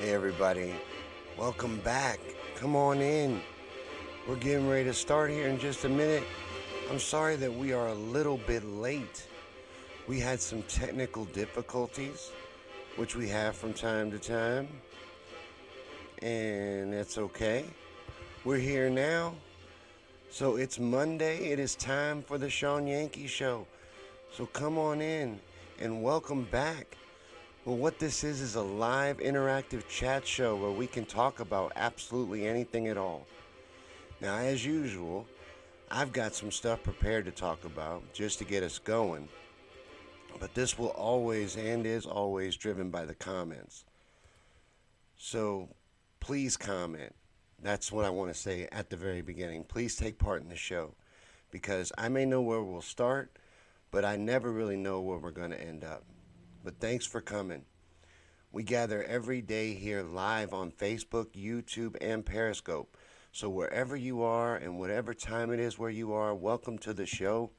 Hey everybody, welcome back. Come on in. We're getting ready to start here in just a minute. I'm sorry that we are a little bit late. We had some technical difficulties, which we have from time to time, and that's okay. We're here now. So it's Monday. It is time for the Shawn Yankey Show. So come on in and welcome back. Well, what this is a live interactive chat show where we can talk about absolutely anything at all. Now, as usual, I've got some stuff prepared to talk about just to get us going, but this will always and is always driven by the comments. So please comment. That's what I want to say at the very beginning. Please take part in the show because I may know where we'll start, but I never really know where we're going to end up. But thanks for coming. We gather every day here live on Facebook, YouTube, and Periscope. So wherever you are and whatever time it is where you are, welcome to the show.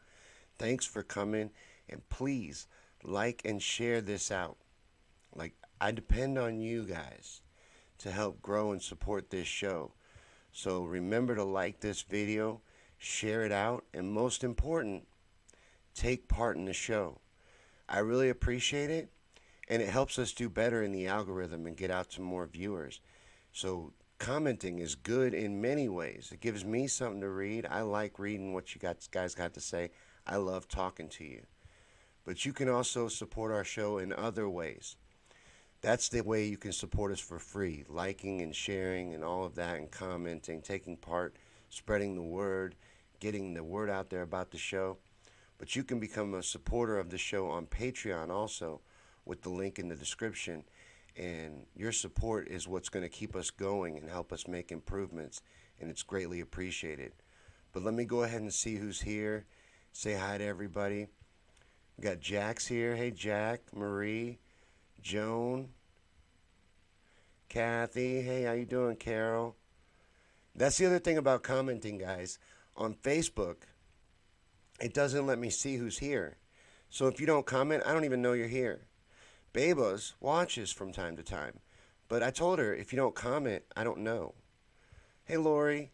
Thanks for coming. And please like and share this out. I depend on you guys to help grow and support this show. So remember to like this video, share it out, and most important, take part in the show. I really appreciate it, and it helps us do better in the algorithm and get out to more viewers. So commenting is good in many ways. It gives me something to read. I like reading what you guys got to say. I love talking to you. But you can also support our show in other ways. That's the way you can support us for free, liking and sharing and all of that, and commenting, taking part, spreading the word, getting the word out there about the show. But you can become a supporter of the show on Patreon also with the link in the description. And your support is what's going to keep us going and help us make improvements, and it's greatly appreciated. But let me go ahead and see who's here. Say hi to everybody. We got Jack's here. Hey, Jack, Marie, Joan, Kathy. Hey, how you doing, Carol? That's the other thing about commenting, guys. On Facebook, it doesn't let me see who's here. So if you don't comment, I don't even know you're here. Babas watches from time to time. But I told her, if you don't comment, I don't know. Hey, Lori.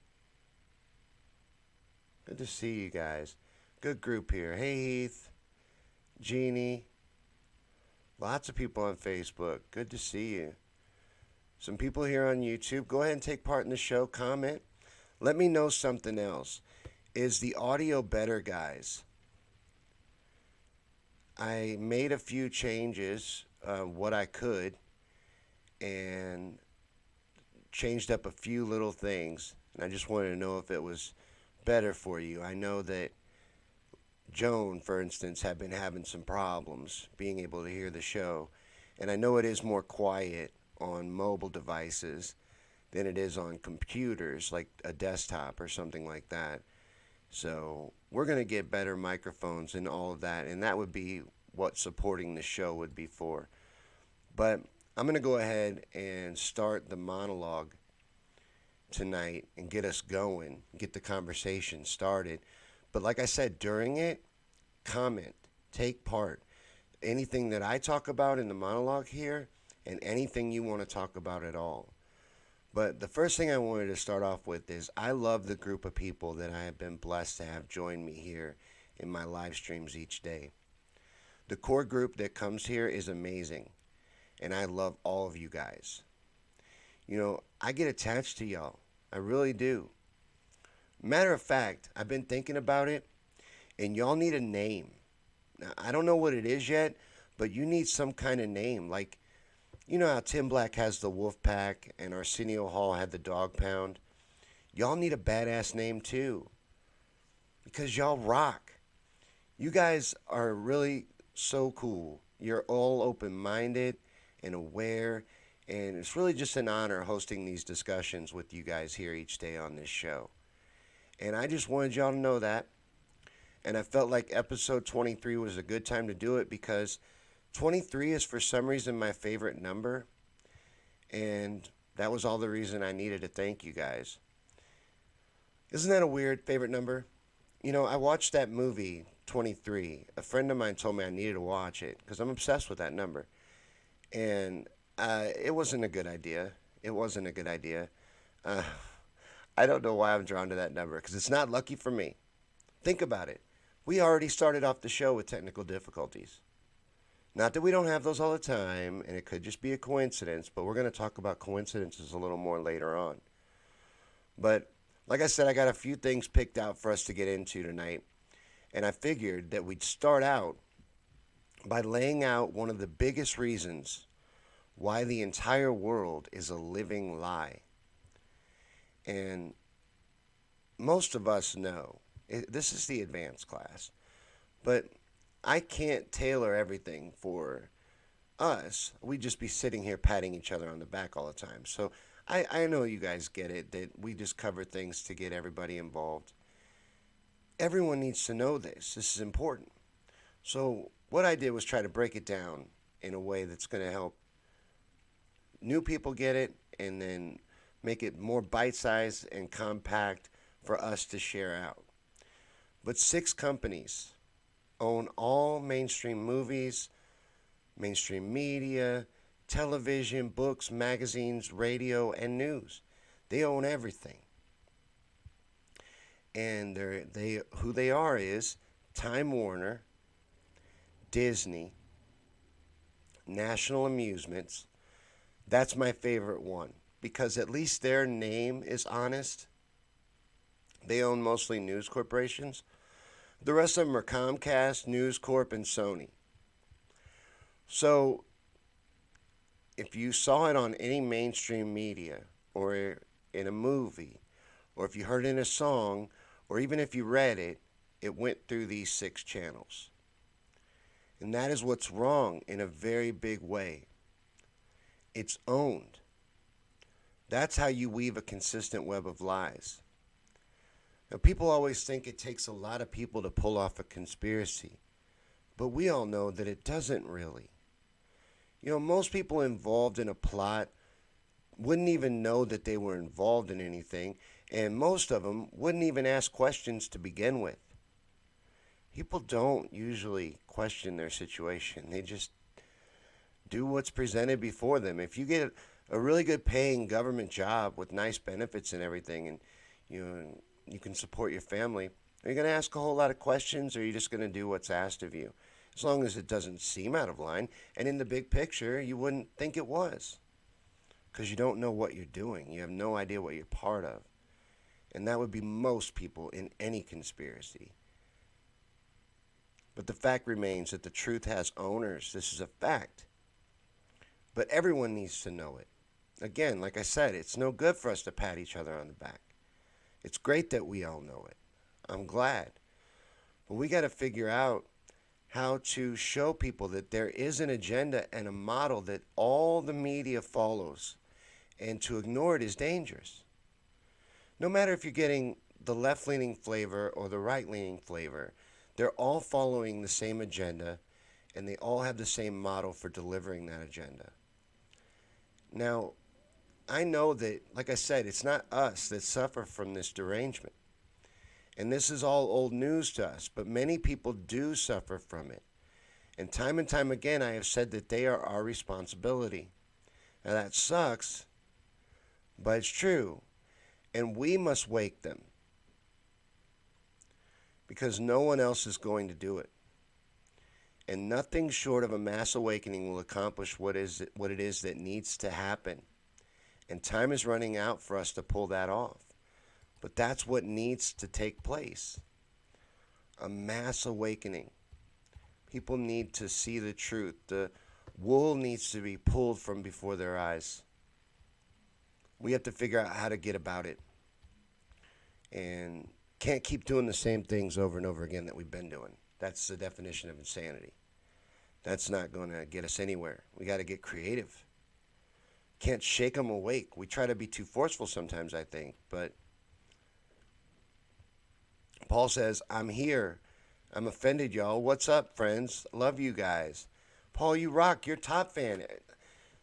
Good to see you guys. Good group here. Hey, Heath. Jeannie. Lots of people on Facebook. Good to see you. Some people here on YouTube. Go ahead and take part in the show. Comment. Let me know something else. Is the audio better, guys? I made a few changes, what I could, and changed up a few little things. And I just wanted to know if it was better for you. I know that Joan, for instance, had been having some problems being able to hear the show. And I know it is more quiet on mobile devices than it is on computers, like a desktop or something like that. So we're going to get better microphones and all of that, and that would be what supporting the show would be for. But I'm going to go ahead and start the monologue tonight and get us going, get the conversation started. But like I said, during it, comment, take part. Anything that I talk about in the monologue here, and anything you want to talk about at all. But the first thing I wanted to start off with is I love the group of people that I have been blessed to have join me here in my live streams each day. The core group that comes here is amazing, and I love all of you guys. You know, I get attached to y'all. I really do. Matter of fact, I've been thinking about it, and y'all need a name. Now, I don't know what it is yet, but you need some kind of name. Like, you know how Tim Black has the Wolf Pack and Arsenio Hall had the Dog Pound? Y'all need a badass name too. Because y'all rock. You guys are really so cool. You're all open-minded and aware. And it's really just an honor hosting these discussions with you guys here each day on this show. And I just wanted y'all to know that. And I felt like episode 23 was a good time to do it because 23 is for some reason my favorite number, and that was all the reason I needed to thank you guys. Isn't that a weird favorite number? You know, I watched that movie, 23. A friend of mine told me I needed to watch it because I'm obsessed with that number. And It wasn't a good idea. It wasn't a good idea. Uh, I don't know why I'm drawn to that number because it's not lucky for me. Think about it. We already started off the show with technical difficulties. Not that we don't have those all the time, and it could just be a coincidence, but we're going to talk about coincidences a little more later on. But like I said, I got a few things picked out for us to get into tonight, and I figured that we'd start out by laying out one of the biggest reasons why the entire world is a living lie. And most of us know this is the advanced class, but I can't tailor everything for us. We'd just be sitting here patting each other on the back all the time. So I know you guys get it, that we just cover things to get everybody involved. Everyone needs to know this. This is important. So what I did was try to break it down in a way that's going to help new people get it and then make it more bite-sized and compact for us to share out. But 6 companies own all mainstream movies, mainstream media, television, books, magazines, radio, and news. They own everything. And who they are is Time Warner, Disney, National Amusements. That's my favorite one because at least their name is honest. They own mostly news corporations. The rest of them are Comcast, News Corp, and Sony. So if you saw it on any mainstream media or in a movie or if you heard it in a song or even if you read it, it went through these 6 channels. And that is what's wrong in a very big way. It's owned. That's how you weave a consistent web of lies. Now, people always think it takes a lot of people to pull off a conspiracy, but we all know that it doesn't really. You know, most people involved in a plot wouldn't even know that they were involved in anything, and most of them wouldn't even ask questions to begin with. People don't usually question their situation. They just do what's presented before them. If you get a really good paying government job with nice benefits and everything, and you can support your family, are you going to ask a whole lot of questions, or are you just going to do what's asked of you? As long as it doesn't seem out of line, and in the big picture, you wouldn't think it was, because you don't know what you're doing. You have no idea what you're part of. And that would be most people in any conspiracy. But the fact remains that the truth has owners. This is a fact. But everyone needs to know it. Again, like I said, it's no good for us to pat each other on the back. It's great that we all know it. I'm glad. But we got to figure out how to show people that there is an agenda and a model that all the media follows. And to ignore it is dangerous. No matter if you're getting the left-leaning flavor or the right-leaning flavor, they're all following the same agenda, and they all have the same model for delivering that agenda. Now, I know that, like I said, it's not us that suffer from this derangement. And this is all old news to us, but many people do suffer from it. And time again, I have said that they are our responsibility. Now, that sucks, but it's true. And we must wake them, because no one else is going to do it. And nothing short of a mass awakening will accomplish what it is that needs to happen. And time is running out for us to pull that off. But that's what needs to take place. A mass awakening. People need to see the truth. The wool needs to be pulled from before their eyes. We have to figure out how to get about it. And can't keep doing the same things over and over again that we've been doing. That's the definition of insanity. That's not going to get us anywhere. We got to get creative. Can't shake them awake. We try to be too forceful sometimes, I think. But Paul says, I'm here. I'm offended, y'all. What's up, friends? Love you guys. Paul, you rock. You're top fan.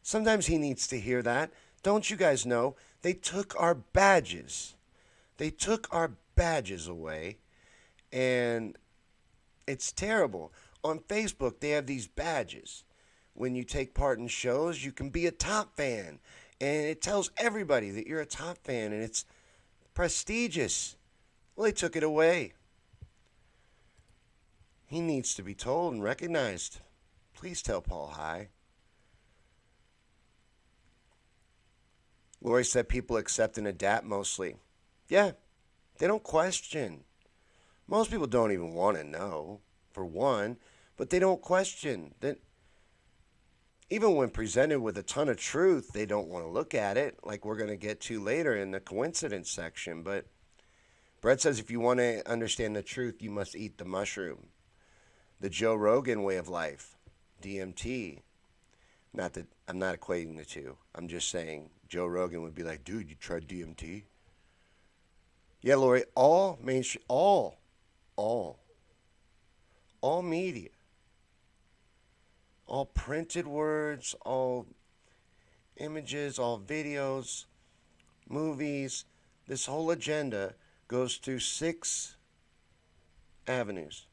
Sometimes he needs to hear that. Don't you guys know? They took our badges. They took our badges away, and it's terrible. On Facebook, they have these badges when you take part in shows, you can be a top fan. And it tells everybody that you're a top fan, and it's prestigious. Well, they took it away. He needs to be told and recognized. Please tell Paul hi. Lori said people accept and adapt mostly. Yeah, they don't question. Most people don't even want to know, for one, but they don't question. That even when presented with a ton of truth, they don't want to look at it, like we're going to get to later in the coincidence section. But Brett says if you want to understand the truth, you must eat the mushroom. The Joe Rogan way of life, DMT. Not that I'm not equating the two. I'm just saying Joe Rogan would be like, dude, you tried DMT? Yeah, Lori, all mainstream, all media, all printed words, all images, all videos, movies, this whole agenda goes through 6 avenues.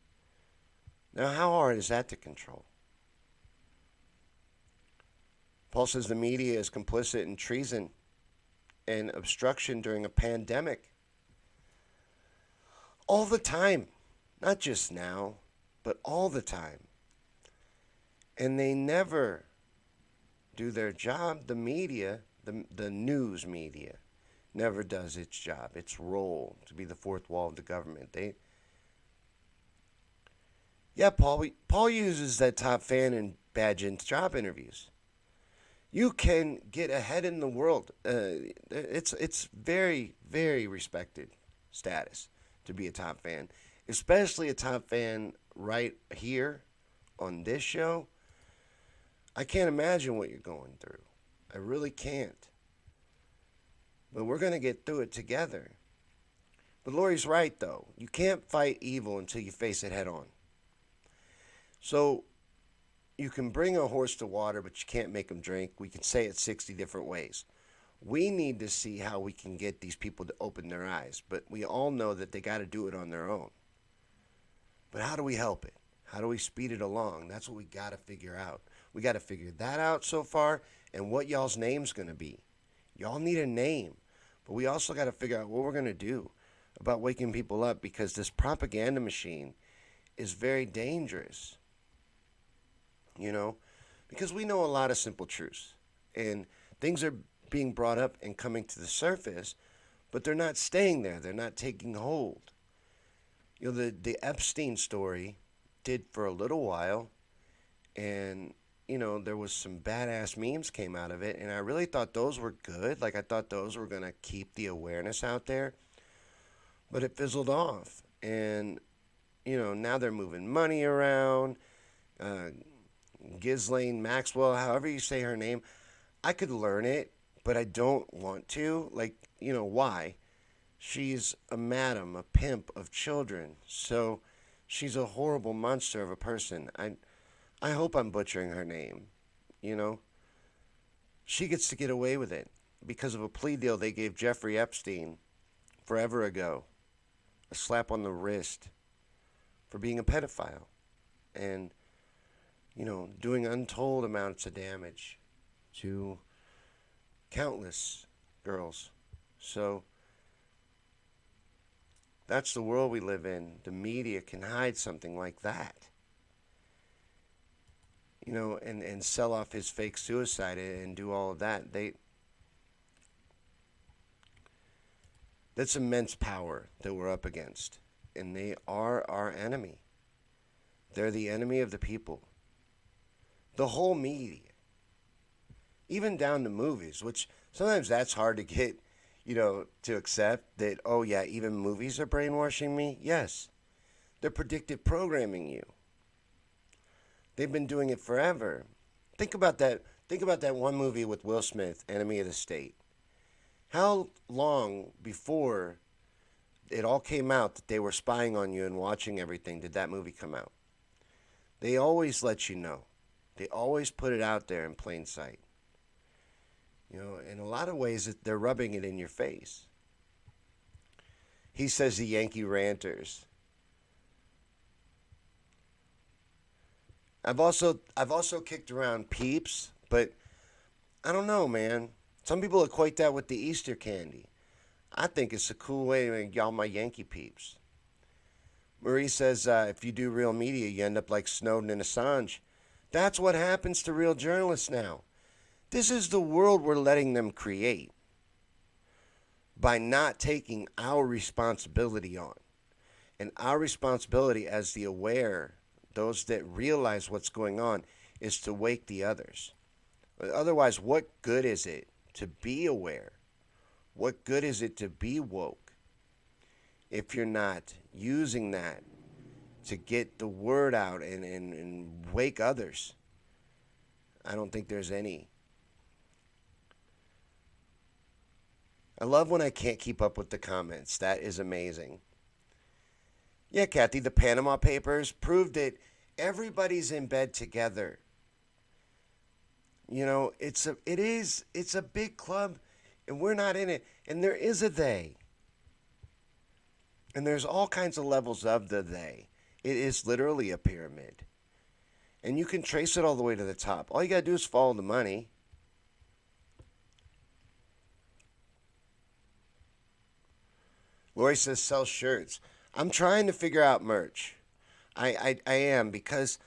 Now, how hard is that to control? Paul says the media is complicit in treason and obstruction during a pandemic. All the time. Not just now, but all the time. And they never do their job. The media, the news media, never does its job, its role to be the fourth wall of the government. Paul uses that top fan in badge in job interviews. You can get ahead in the world. It's very, very respected status to be a top fan, especially a top fan right here on this show. I can't imagine what you're going through. I really can't. But we're going to get through it together. But Lori's right, though. You can't fight evil until you face it head on. So you can bring a horse to water, but you can't make him drink. We can say it 60 different ways. We need to see how we can get these people to open their eyes. But we all know that they got to do it on their own. But how do we help it? How do we speed it along? That's what we got to figure out. We got to figure that out so far and what y'all's name's going to be. Y'all need a name. But we also got to figure out what we're going to do about waking people up, because this propaganda machine is very dangerous. You know, because we know a lot of simple truths, and things are being brought up and coming to the surface, but they're not staying there. They're not taking hold. You know, the Epstein story did for a little while, and, you know, there was some badass memes came out of it, and I really thought those were good. Like, I thought those were going to keep the awareness out there, but it fizzled off. And, you know, now they're moving money around. Ghislaine Maxwell, however you say her name, I could learn it, but I don't want to. Like, you know, why? She's a madam, a pimp of children. So she's a horrible monster of a person. I hope I'm butchering her name, you know. She gets to get away with it because of a plea deal they gave Jeffrey Epstein forever ago. A slap on the wrist for being a pedophile. And, you know, doing untold amounts of damage to countless girls. So that's the world we live in. The media can hide something like that. You know, and sell off his fake suicide and do all of that. That's immense power that we're up against. And they are our enemy. They're the enemy of the people. The whole media. Even down to movies, which sometimes that's hard to get, you know, to accept that, oh yeah, even movies are brainwashing me. Yes. They're predictive programming you. They've been doing it forever. Think about that. Think about that one movie with Will Smith, Enemy of the State. How long before it all came out that they were spying on you and watching everything did that movie come out? They always let you know. They always put it out there in plain sight. You know, in a lot of ways, they're rubbing it in your face. He says the Yankee ranters. I've also kicked around Peeps, but I don't know, man. Some people equate that with the Easter candy. I think it's a cool way to make y'all my Yankee Peeps. Marie says if you do real media, you end up like Snowden and Assange. That's what happens to real journalists now. This is the world we're letting them create by not taking our responsibility on. And our responsibility as the aware, those that realize what's going on, is to wake the others. Otherwise, what good is it to be aware? What good is it to be woke if you're not using that to get the word out and wake others? I don't think there's any. I love when I can't keep up with the comments. That is amazing. Yeah, Kathy, the Panama Papers proved that everybody's in bed together. You know, it's a big club, and we're not in it. And there is a they. And there's all kinds of levels of the they. It is literally a pyramid. And you can trace it all the way to the top. All you got to do is follow the money. Lori says sell shirts. I'm trying to figure out merch. I am, because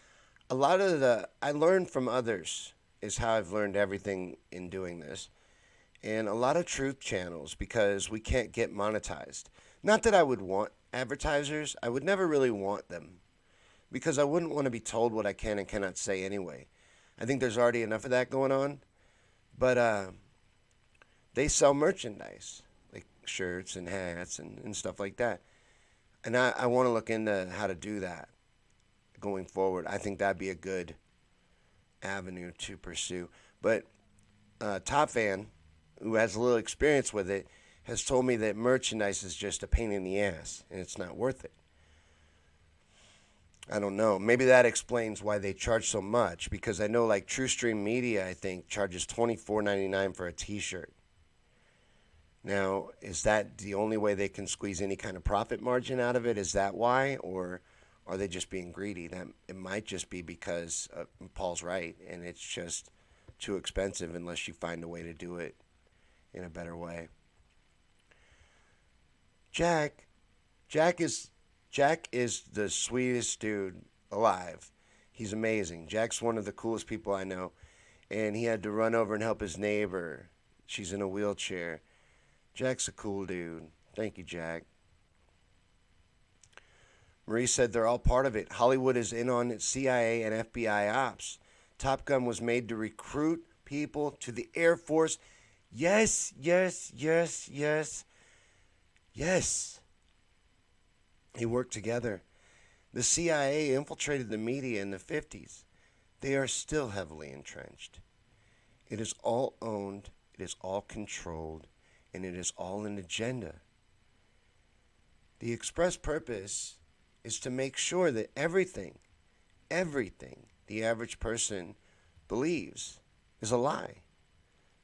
a lot of I learned from others is how I've learned everything in doing this. And a lot of truth channels, because we can't get monetized. Not that I would want advertisers. I would never really want them, because I wouldn't want to be told what I can and cannot say anyway. I think there's already enough of that going on. But they sell merchandise, like shirts and hats and stuff like that. And I want to look into how to do that going forward. I think that'd be a good avenue to pursue. But Top Fan, who has a little experience with it, has told me that merchandise is just a pain in the ass and it's not worth it. I don't know. Maybe that explains why they charge so much, because I know like TrueStream Media, I think, charges $24.99 for a t-shirt. Now, is that the only way they can squeeze any kind of profit margin out of it? Is that why? Or are they just being greedy? That it might just be because Paul's right, and it's just too expensive unless you find a way to do it in a better way. Jack is the sweetest dude alive. He's amazing. Jack's one of the coolest people I know, and he had to run over and help his neighbor. She's in a wheelchair. Jack's a cool dude. Thank you, Jack. Marie said they're all part of it. Hollywood is in on CIA and FBI ops. Top Gun was made to recruit people to the Air Force. Yes, yes, yes, yes, yes. They worked together. The CIA infiltrated the media in the 50s. They are still heavily entrenched. It is all owned, it is all controlled, and it is all an agenda. The express purpose is to make sure that everything the average person believes is a lie.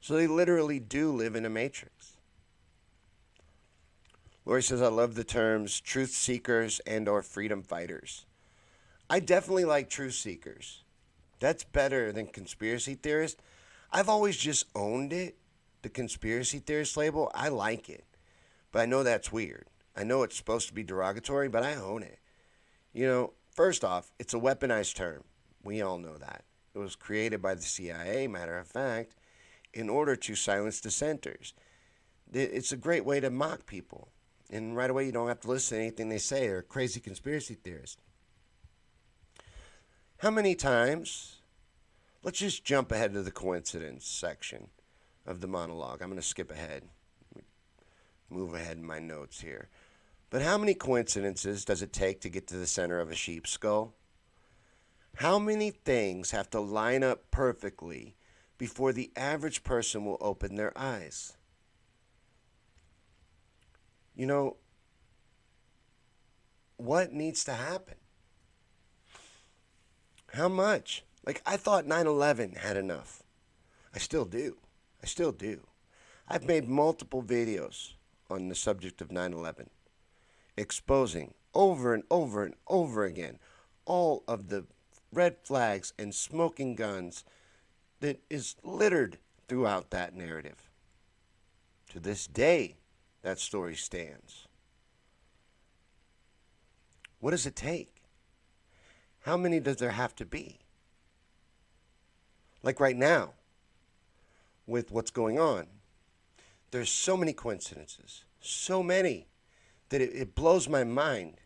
So they literally do live in a matrix. Lori says, I love the terms truth seekers and or freedom fighters. I definitely like truth seekers. That's better than conspiracy theorists. I've always just owned it, the conspiracy theorist label. I like it. But I know that's weird. I know it's supposed to be derogatory, but I own it. You know, first off, it's a weaponized term. We all know that. It was created by the CIA, matter of fact, in order to silence dissenters. It's a great way to mock people. And right away, you don't have to listen to anything they say. They're crazy conspiracy theorists. How many times? Let's just jump ahead to the coincidence section of the monologue. I'm going to skip ahead. Move ahead in my notes here. But how many coincidences does it take to get to the center of a sheep's skull? How many things have to line up perfectly before the average person will open their eyes? You know, what needs to happen? How much? Like, I thought 9/11 had enough. I still do. I've made multiple videos on the subject of 9/11, exposing over and over and over again all of the red flags, and smoking guns that is littered throughout that narrative. To this day, that story stands. What does it take? How many does there have to be? Like right now, with what's going on, there's so many coincidences, so many, that it blows my mind.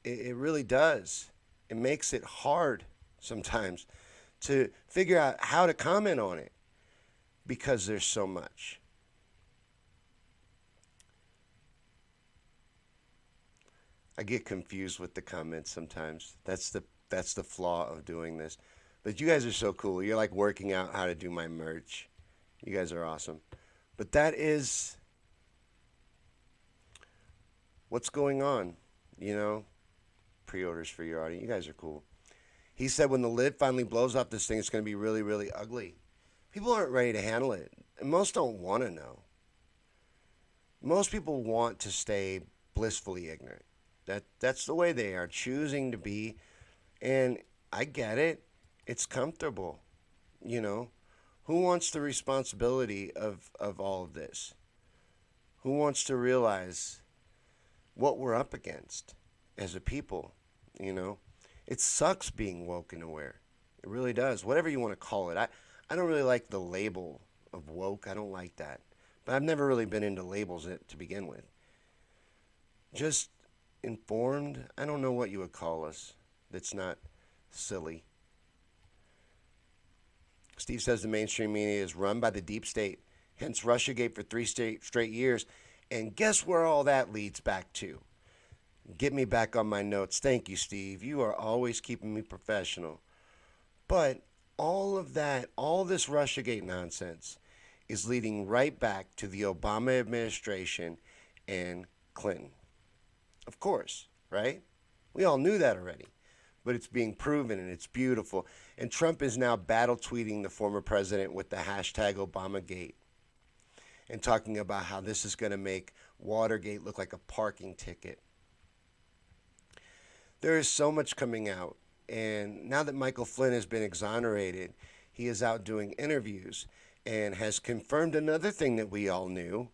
It really does. It makes it hard sometimes to figure out how to comment on it because there's so much. I get confused with the comments sometimes. That's the flaw of doing this. But you guys are so cool. You're like working out how to do my merch. You guys are awesome. But that is what's going on, you know? Pre-orders for your audience. You guys are cool. He said when the lid finally blows off this thing, it's going to be really, really ugly. People aren't ready to handle it. And most don't want to know. Most people want to stay blissfully ignorant. That's the way they are choosing to be. And I get it. It's comfortable. You know, who wants the responsibility of all of this? Who wants to realize what we're up against as a people? You know, it sucks being woke and aware. It really does. Whatever you want to call it. I don't really like the label of woke. I don't like that. But I've never really been into labels to begin with. Just informed. I don't know what you would call us. That's not silly. Steve says the mainstream media is run by the deep state, hence Russiagate for 3 straight years. And guess where all that leads back to? Get me back on my notes. Thank you, Steve. You are always keeping me professional. But all of that, all this Russiagate nonsense is leading right back to the Obama administration and Clinton. Of course, right? We all knew that already. But it's being proven and it's beautiful. And Trump is now battle tweeting the former president with the hashtag Obamagate and talking about how this is going to make Watergate look like a parking ticket. There is so much coming out. And now that Michael Flynn has been exonerated, he is out doing interviews and has confirmed another thing that we all knew.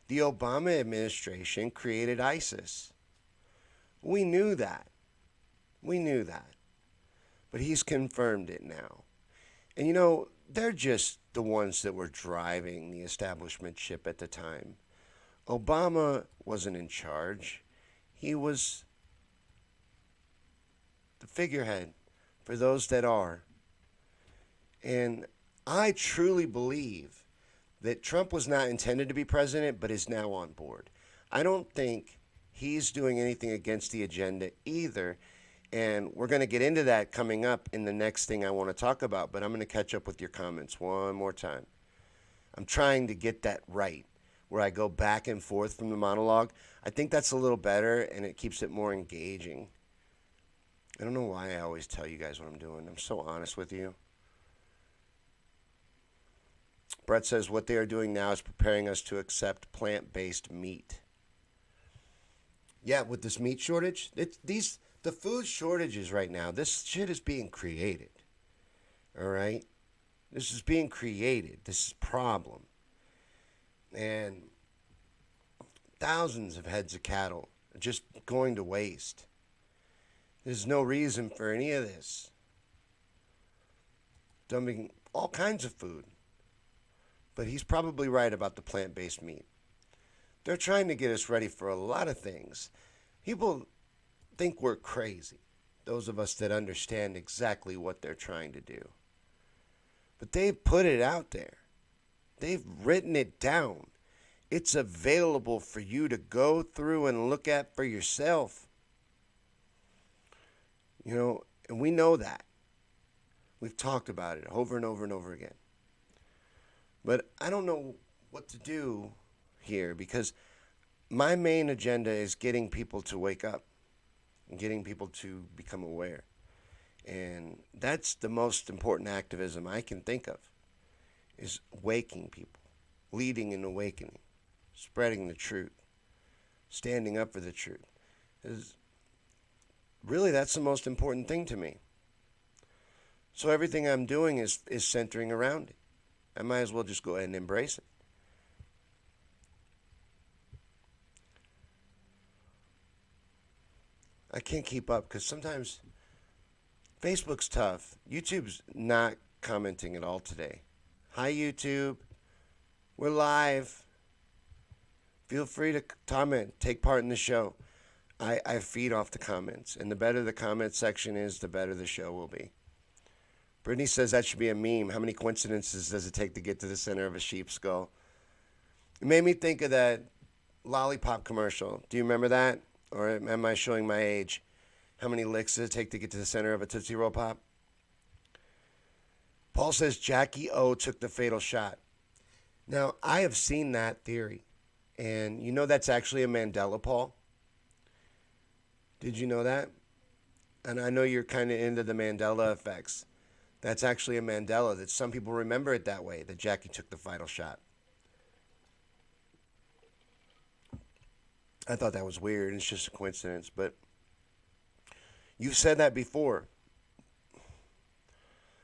The Obama administration created ISIS. We knew that. We knew that. But he's confirmed it now. And you know, they're just the ones that were driving the establishment ship at the time. Obama wasn't in charge. He was the figurehead for those that are. And I truly believe that Trump was not intended to be president, but is now on board. I don't think he's doing anything against the agenda either. And we're going to get into that coming up in the next thing I want to talk about. But I'm going to catch up with your comments one more time. I'm trying to get that right, where I go back and forth from the monologue. I think that's a little better, and it keeps it more engaging. I don't know why I always tell you guys what I'm doing. I'm so honest with you. Brett says what they are doing now is preparing us to accept plant-based meat. Yeah, with this meat shortage, the food shortages right now, this shit is being created. All right? This is being created. This is a problem. And thousands of heads of cattle are just going to waste. There's no reason for any of this. Dumping all kinds of food. But he's probably right about the plant-based meat. They're trying to get us ready for a lot of things. People think we're crazy, those of us that understand exactly what they're trying to do. But they've put it out there. They've written it down. It's available for you to go through and look at for yourself. You know, and we know that. We've talked about it over and over and over again. But I don't know what to do here because my main agenda is getting people to wake up and getting people to become aware. And that's the most important activism I can think of, is waking people, leading an awakening, spreading the truth, standing up for the truth. Really, that's the most important thing to me. So everything I'm doing is centering around it. I might as well just go ahead and embrace it. I can't keep up because sometimes Facebook's tough. YouTube's not commenting at all today. Hi, YouTube. We're live. Feel free to comment, take part in the show. I feed off the comments, and the better the comment section is, the better the show will be. Brittany says that should be a meme. How many coincidences does it take to get to the center of a sheep's skull? It made me think of that lollipop commercial. Do you remember that? Or am I showing my age? How many licks does it take to get to the center of a Tootsie Roll Pop? Paul says Jackie O took the fatal shot. Now, I have seen that theory. And you know that's actually a Mandela, Paul? Did you know that? And I know you're kind of into the Mandela effects. That's actually a Mandela, that some people remember it that way, that Jackie took the final shot. I thought that was weird. It's just a coincidence. But you've said that before.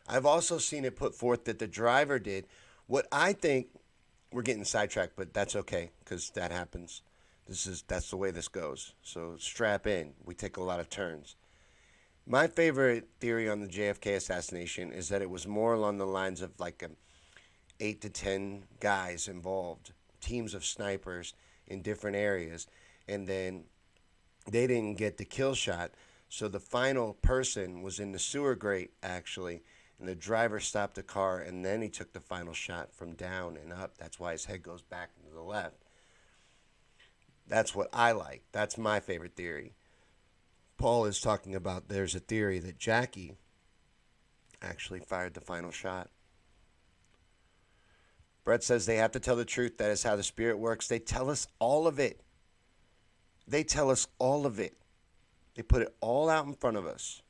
I've also seen it put forth that the driver did what I think. We're getting sidetracked, but that's okay because that happens. That's the way this goes. So strap in. We take a lot of turns. My favorite theory on the JFK assassination is that it was more along the lines of like 8 to 10 guys involved, teams of snipers in different areas, and then they didn't get the kill shot. So the final person was in the sewer grate actually, and the driver stopped the car, and then he took the final shot from down and up. That's why his head goes back to the left. That's what I like. That's my favorite theory. Paul is talking about there's a theory that Jackie actually fired the final shot. Brett says they have to tell the truth. That is how the spirit works. They tell us all of it. They tell us all of it. They put it all out in front of us.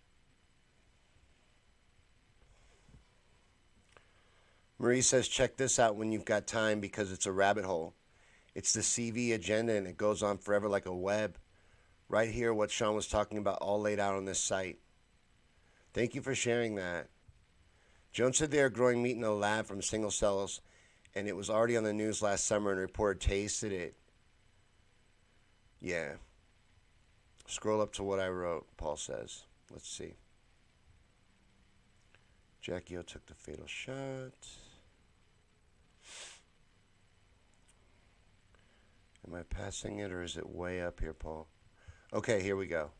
Marie says, check this out when you've got time because it's a rabbit hole. It's the CV agenda and it goes on forever like a web. Right here, what Shawn was talking about, all laid out on this site. Thank you for sharing that. Jones said they are growing meat in a lab from single cells, and it was already on the news last summer and a reporter tasted it. Yeah. Scroll up to what I wrote, Paul says. Let's see. Jackie O took the fatal shot. Am I passing it or is it way up here, Paul? Okay, here we go.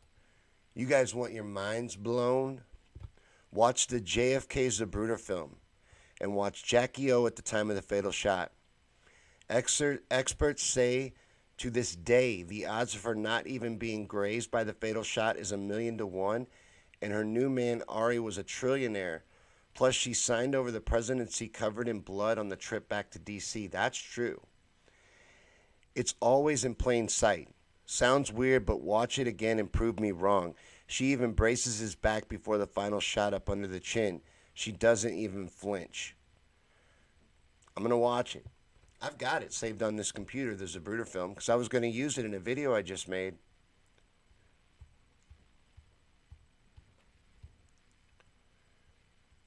You guys want your minds blown? Watch the JFK Zapruder film and watch Jackie O at the time of the fatal shot. Experts say to this day the odds of her not even being grazed by the fatal shot is 1,000,000 to 1, and her new man Ari was a trillionaire. Plus, she signed over the presidency covered in blood on the trip back to D.C. That's true. It's always in plain sight. Sounds weird, but watch it again and prove me wrong. She even braces his back before the final shot up under the chin. She doesn't even flinch. I'm going to watch it. I've got it saved on this computer, the Zapruder film, because I was going to use it in a video I just made.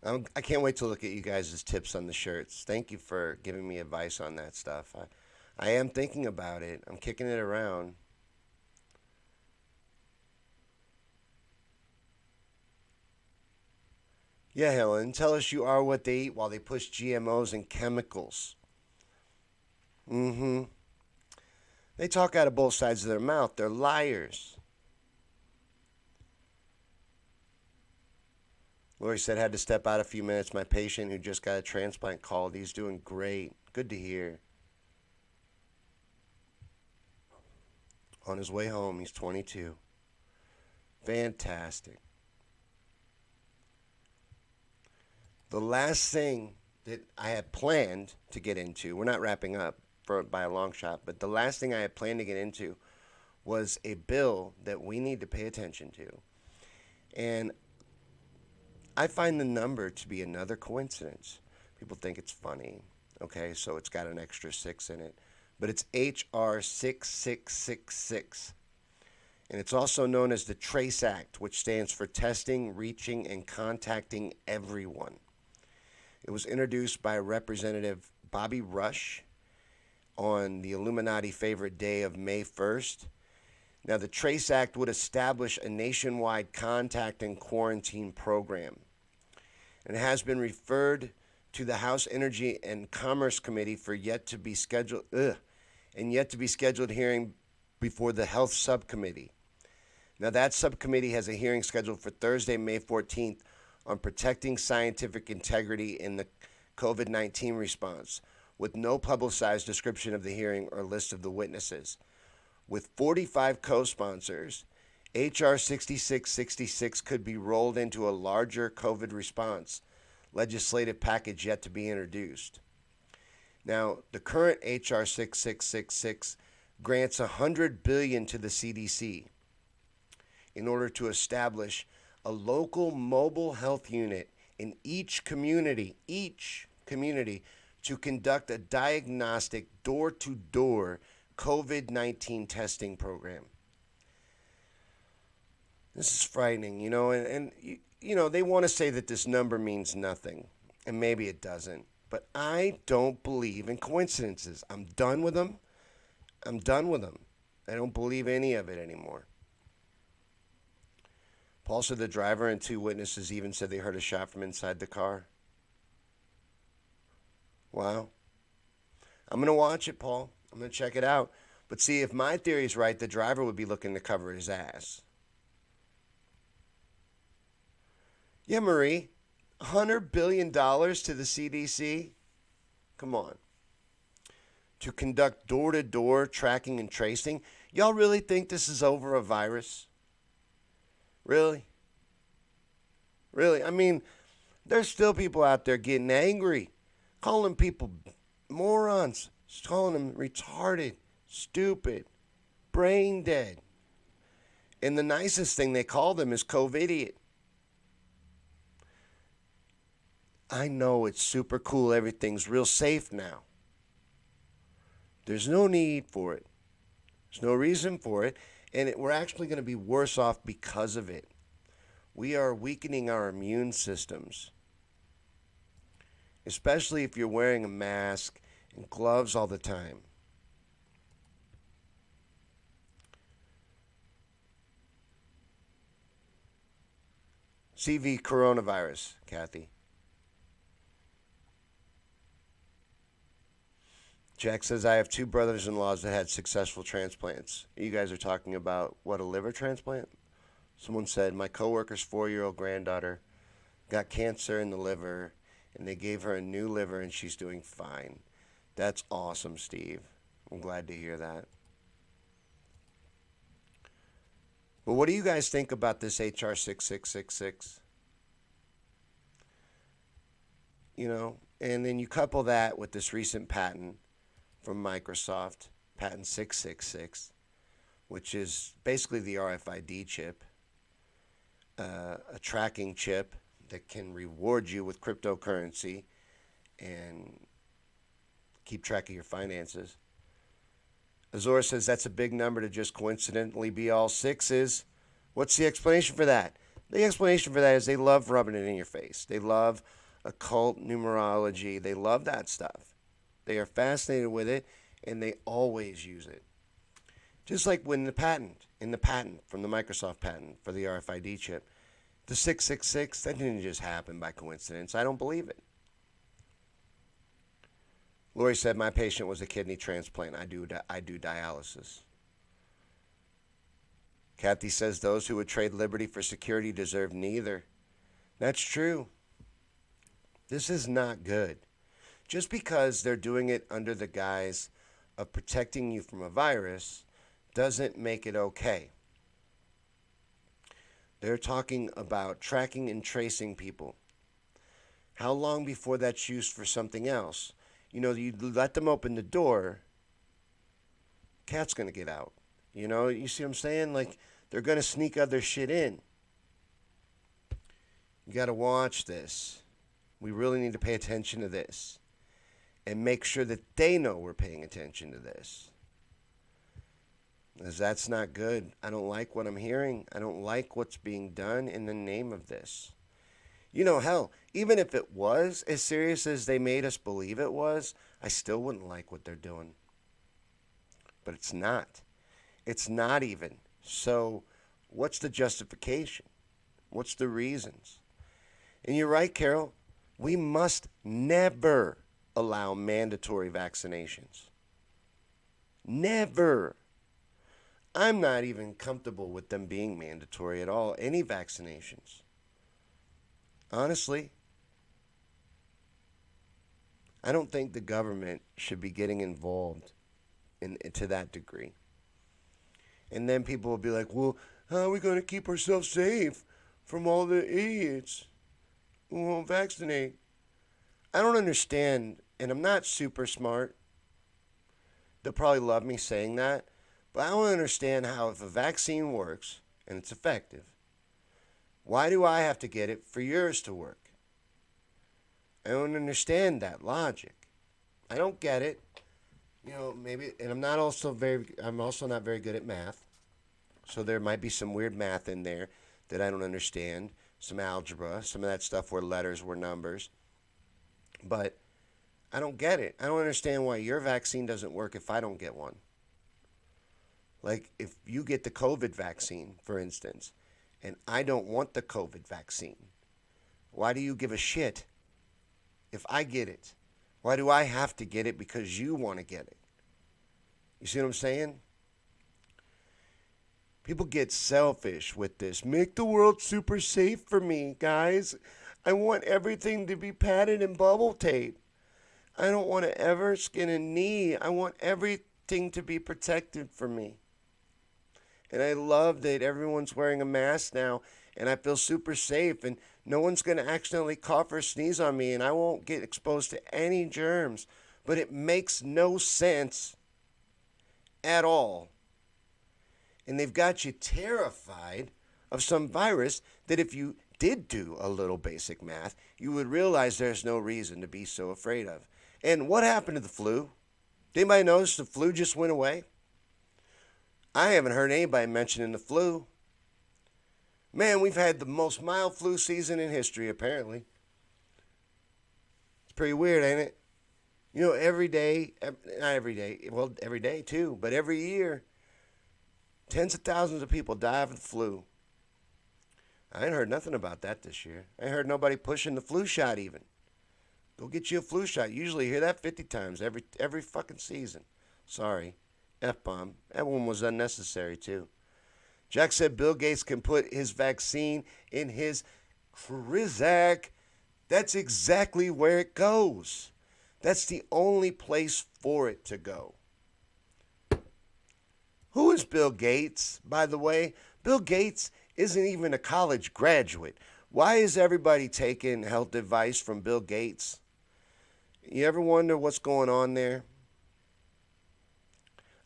I can't wait to look at you guys' tips on the shirts. Thank you for giving me advice on that stuff. I am thinking about it. I'm kicking it around. Yeah, Helen, tell us you are what they eat while they push GMOs and chemicals. Mm-hmm. They talk out of both sides of their mouth. They're liars. Lori said, had to step out a few minutes. My patient who just got a transplant called. He's doing great. Good to hear. On his way home, he's 22. Fantastic. The last thing that I had planned to get into, we're not wrapping up by a long shot, but the last thing I had planned to get into was a bill that we need to pay attention to. And I find the number to be another coincidence. People think it's funny. Okay, so it's got an extra 6 in it. But it's HR 6666. And it's also known as the TRACE Act, which stands for Testing, Reaching, and Contacting Everyone. It was introduced by Representative Bobby Rush on the Illuminati favorite day of May 1st. Now, the TRACE Act would establish a nationwide contact and quarantine program. And it has been referred to the House Energy and Commerce Committee for yet to be scheduled hearing before the Health Subcommittee. Now, that subcommittee has a hearing scheduled for Thursday, May 14th on protecting scientific integrity in the COVID-19 response, with no publicized description of the hearing or list of the witnesses. With 45 co-sponsors, H.R. 6666 could be rolled into a larger COVID response legislative package yet to be introduced. Now, the current H.R. 6666 grants $100 billion to the CDC in order to establish a local mobile health unit in each community to conduct a diagnostic door-to-door COVID-19 testing program. This is frightening, and they want to say that this number means nothing, and maybe it doesn't, but I don't believe in coincidences. I'm done with them. I don't believe any of it anymore. Paul said the driver and two witnesses even said they heard a shot from inside the car. Wow. I'm going to watch it, Paul. I'm going to check it out. But see, if my theory is right, the driver would be looking to cover his ass. Yeah, Marie, $100 billion to the CDC? Come on. To conduct door-to-door tracking and tracing? Y'all really think this is over a virus? Really? Really? I mean, there's still people out there getting angry, calling people morons, calling them retarded, stupid, brain dead. And the nicest thing they call them is COVIDiot. I know it's super cool. Everything's real safe now. There's no need for it. There's no reason for it. And we're actually going to be worse off because of it. We are weakening our immune systems. Especially if you're wearing a mask and gloves all the time. CV coronavirus, Kathy. Jack says, I have two brothers-in-laws that had successful transplants. You guys are talking about, what, a liver transplant? Someone said, my coworker's 4-year-old granddaughter got cancer in the liver, and they gave her a new liver, and she's doing fine. That's awesome, Steve. I'm glad to hear that. But what do you guys think about this HR 6666? And then you couple that with this recent patent from Microsoft, patent 666, which is basically the RFID chip, a tracking chip that can reward you with cryptocurrency and keep track of your finances. Azor says that's a big number to just coincidentally be all sixes. What's the explanation for that? The explanation for that is they love rubbing it in your face. They love occult numerology. They love that stuff. They are fascinated with it, and they always use it. Just like when the patent from the Microsoft patent for the RFID chip, the 666, that didn't just happen by coincidence. I don't believe it. Lori said, my patient was a kidney transplant. I do dialysis. Kathy says, those who would trade liberty for security deserve neither. That's true. This is not good. Just because they're doing it under the guise of protecting you from a virus doesn't make it okay. They're talking about tracking and tracing people. How long before that's used for something else? You let them open the door, cat's going to get out. You see what I'm saying? Like, they're going to sneak other shit in. You got to watch this. We really need to pay attention to this and make sure that they know we're paying attention to this. Because that's not good. I don't like what I'm hearing. I don't like what's being done in the name of this. Hell, even if it was as serious as they made us believe it was, I still wouldn't like what they're doing. But it's not. It's not even. So, what's the justification? What's the reasons? And you're right, Carol. We must never allow mandatory vaccinations. Never. I'm not even comfortable with them being mandatory at all, any vaccinations. Honestly, I don't think the government should be getting involved to that degree. And then people will be like, well, how are we going to keep ourselves safe from all the idiots who won't vaccinate? I don't understand, and I'm not super smart. They'll probably love me saying that, but I don't understand how if a vaccine works and it's effective, why do I have to get it for yours to work? I don't understand that logic. I don't get it. Maybe, and I'm also not very good at math. So there might be some weird math in there that I don't understand. Some algebra, some of that stuff where letters were numbers. But I don't get it. I don't understand why your vaccine doesn't work if I don't get one. Like if you get the COVID vaccine, for instance, and I don't want the COVID vaccine, why do you give a shit if I get it? Why do I have to get it because you want to get it? You see what I'm saying? People get selfish with this. Make the world super safe for me, guys. I want everything to be padded in bubble tape. I don't want to ever skin a knee. I want everything to be protected for me. And I love that everyone's wearing a mask now, and I feel super safe, and no one's going to accidentally cough or sneeze on me, and I won't get exposed to any germs. But it makes no sense at all. And they've got you terrified of some virus that if you did do a little basic math, you would realize there's no reason to be so afraid of. And what happened to the flu? Did anybody notice the flu just went away? I haven't heard anybody mentioning the flu. Man, we've had the most mild flu season in history, apparently. It's pretty weird, ain't it? Every day, not every day, well, every day too, but every year, tens of thousands of people die of the flu. I ain't heard nothing about that this year. I ain't heard nobody pushing the flu shot even. Go get you a flu shot. Usually you hear that 50 times every fucking season. Sorry. F-bomb. That one was unnecessary too. Jack said Bill Gates can put his vaccine in his Krizak. That's exactly where it goes. That's the only place for it to go. Who is Bill Gates, by the way? Bill Gates isn't even a college graduate. Why is everybody taking health advice from Bill Gates? You ever wonder what's going on there?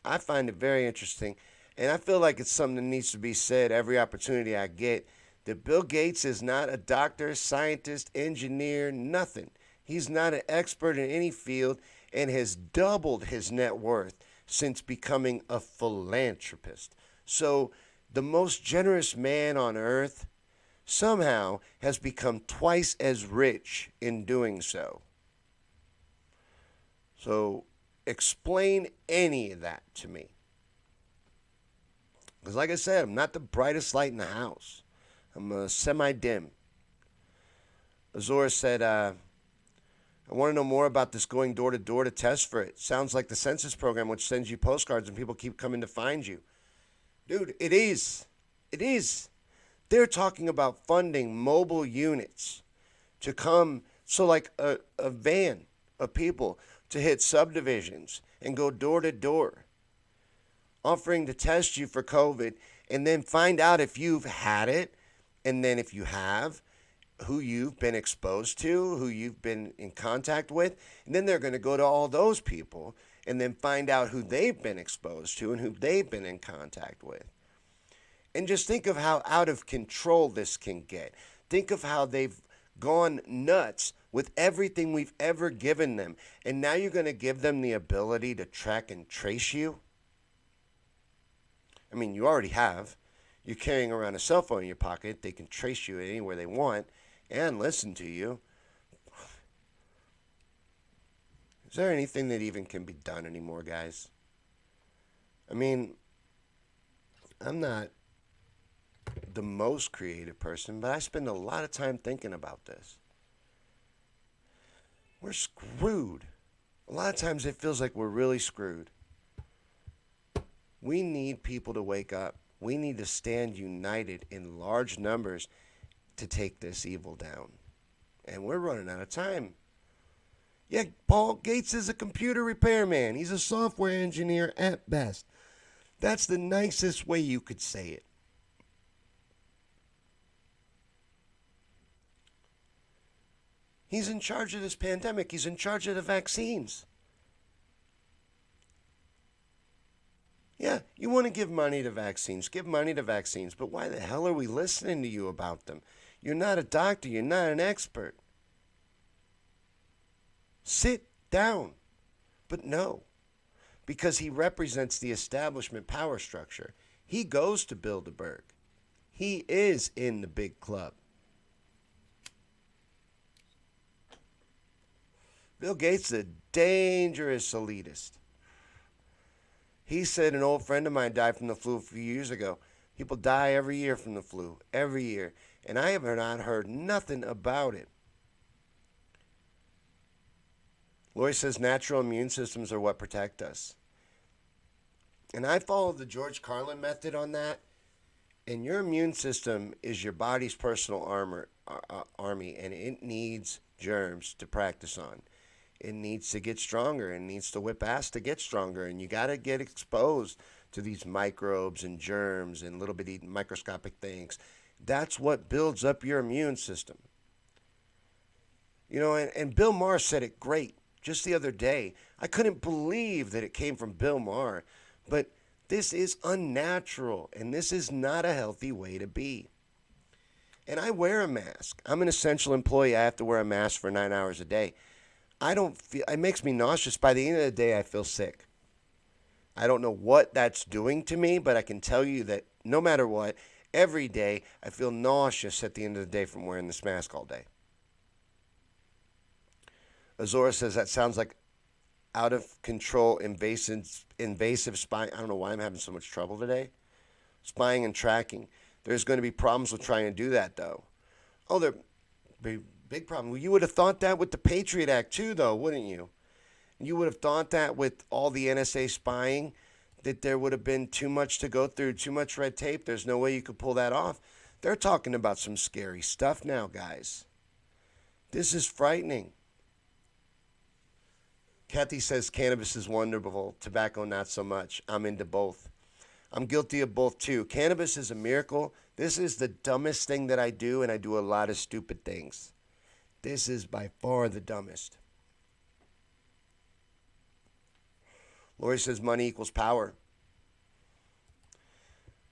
I find it very interesting, and I feel like it's something that needs to be said every opportunity I get, that Bill Gates is not a doctor, scientist, engineer, nothing. He's not an expert in any field and has doubled his net worth since becoming a philanthropist. So the most generous man on earth somehow has become twice as rich in doing so. So explain any of that to me. Because like I said, I'm not the brightest light in the house. I'm a semi-dim. Azora said, I want to know more about this going door-to-door to test for it. Sounds like the census program, which sends you postcards and people keep coming to find you. Dude, it is. It is. They're talking about funding mobile units to come, so like a van of people to hit subdivisions and go door-to-door, offering to test you for COVID and then find out if you've had it, and then if you have, who you've been exposed to, who you've been in contact with, and then they're going to go to all those people and then find out who they've been exposed to and who they've been in contact with. And just think of how out of control this can get. Think of how they've gone nuts with everything we've ever given them. And now you're going to give them the ability to track and trace you? I mean, you already have. You're carrying around a cell phone in your pocket. They can trace you anywhere they want and listen to you. Is there anything that even can be done anymore, guys? I mean, I'm not the most creative person, but I spend a lot of time thinking about this. We're screwed. A lot of times it feels like we're really screwed. We need people to wake up. We need to stand united in large numbers to take this evil down. And we're running out of time. Yeah, Paul Gates is a computer repairman. He's a software engineer at best. That's the nicest way you could say it. He's in charge of this pandemic. He's in charge of the vaccines. Yeah, you want to give money to vaccines. Give money to vaccines. But why the hell are we listening to you about them? You're not a doctor. You're not an expert. Sit down. But no, because he represents the establishment power structure. He goes to Bilderberg. He is in the big club. Bill Gates is a dangerous elitist. He said an old friend of mine died from the flu a few years ago. People die every year from the flu, every year. And I have not heard nothing about it. Lori says natural immune systems are what protect us. And I follow the George Carlin method on that. And your immune system is your body's personal army, and it needs germs to practice on. It needs to get stronger. It needs to whip ass to get stronger. And you got to get exposed to these microbes and germs and little bitty microscopic things. That's what builds up your immune system. You know, and Bill Maher said it great just the other day. I couldn't believe that it came from Bill Maher. But this is unnatural, and this is not a healthy way to be. And I wear a mask. I'm an essential employee. I have to wear a mask for 9 hours a day. I don't feel, it makes me nauseous. By the end of the day, I feel sick. I don't know what that's doing to me, but I can tell you that no matter what, every day I feel nauseous at the end of the day from wearing this mask all day. Azora says that sounds like out of control invasive spying. I don't know why I'm having so much trouble today. Spying and tracking. There's going to be problems with trying to do that, though. Oh, there be big problem. Well, you would have thought that with the Patriot Act, too, though, wouldn't you? You would have thought that with all the NSA spying, that there would have been too much to go through, too much red tape. There's no way you could pull that off. They're talking about some scary stuff now, guys. This is frightening. Kathy says cannabis is wonderful, tobacco not so much. I'm into both. I'm guilty of both, too. Cannabis is a miracle. This is the dumbest thing that I do, and I do a lot of stupid things. This is by far the dumbest. Lori says money equals power.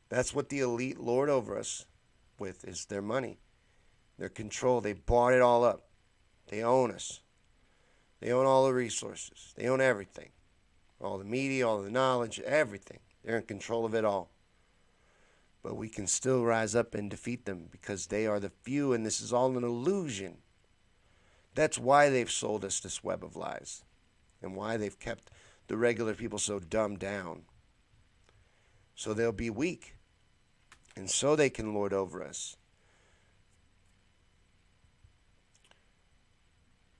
That's what the elite lord over us with, is their money. Their control. They bought it all up. They own us. They own all the resources. They own everything. All the media, all the knowledge, everything. They're in control of it all. But we can still rise up and defeat them because they are the few, and this is all an illusion. That's why they've sold us this web of lies and why they've kept the regular people so dumbed down. So they'll be weak, and so they can lord over us.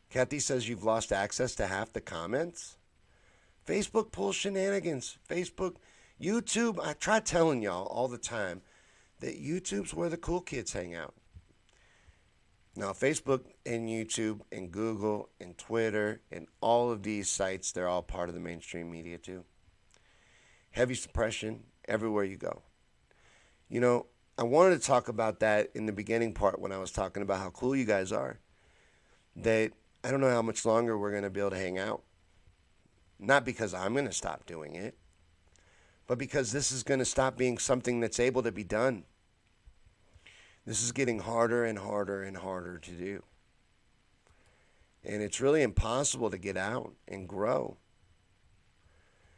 Kathy says you've lost access to half the comments. Facebook pulls shenanigans. Facebook, YouTube, I try telling y'all all the time that YouTube's where the cool kids hang out. Now, Facebook and YouTube and Google and Twitter and all of these sites, they're all part of the mainstream media too. Heavy suppression everywhere you go. You know, I wanted to talk about that in the beginning part when I was talking about how cool you guys are. That I don't know how much longer we're going to be able to hang out. Not because I'm going to stop doing it, but because this is going to stop being something that's able to be done. This is getting harder and harder and harder to do. And it's really impossible to get out and grow.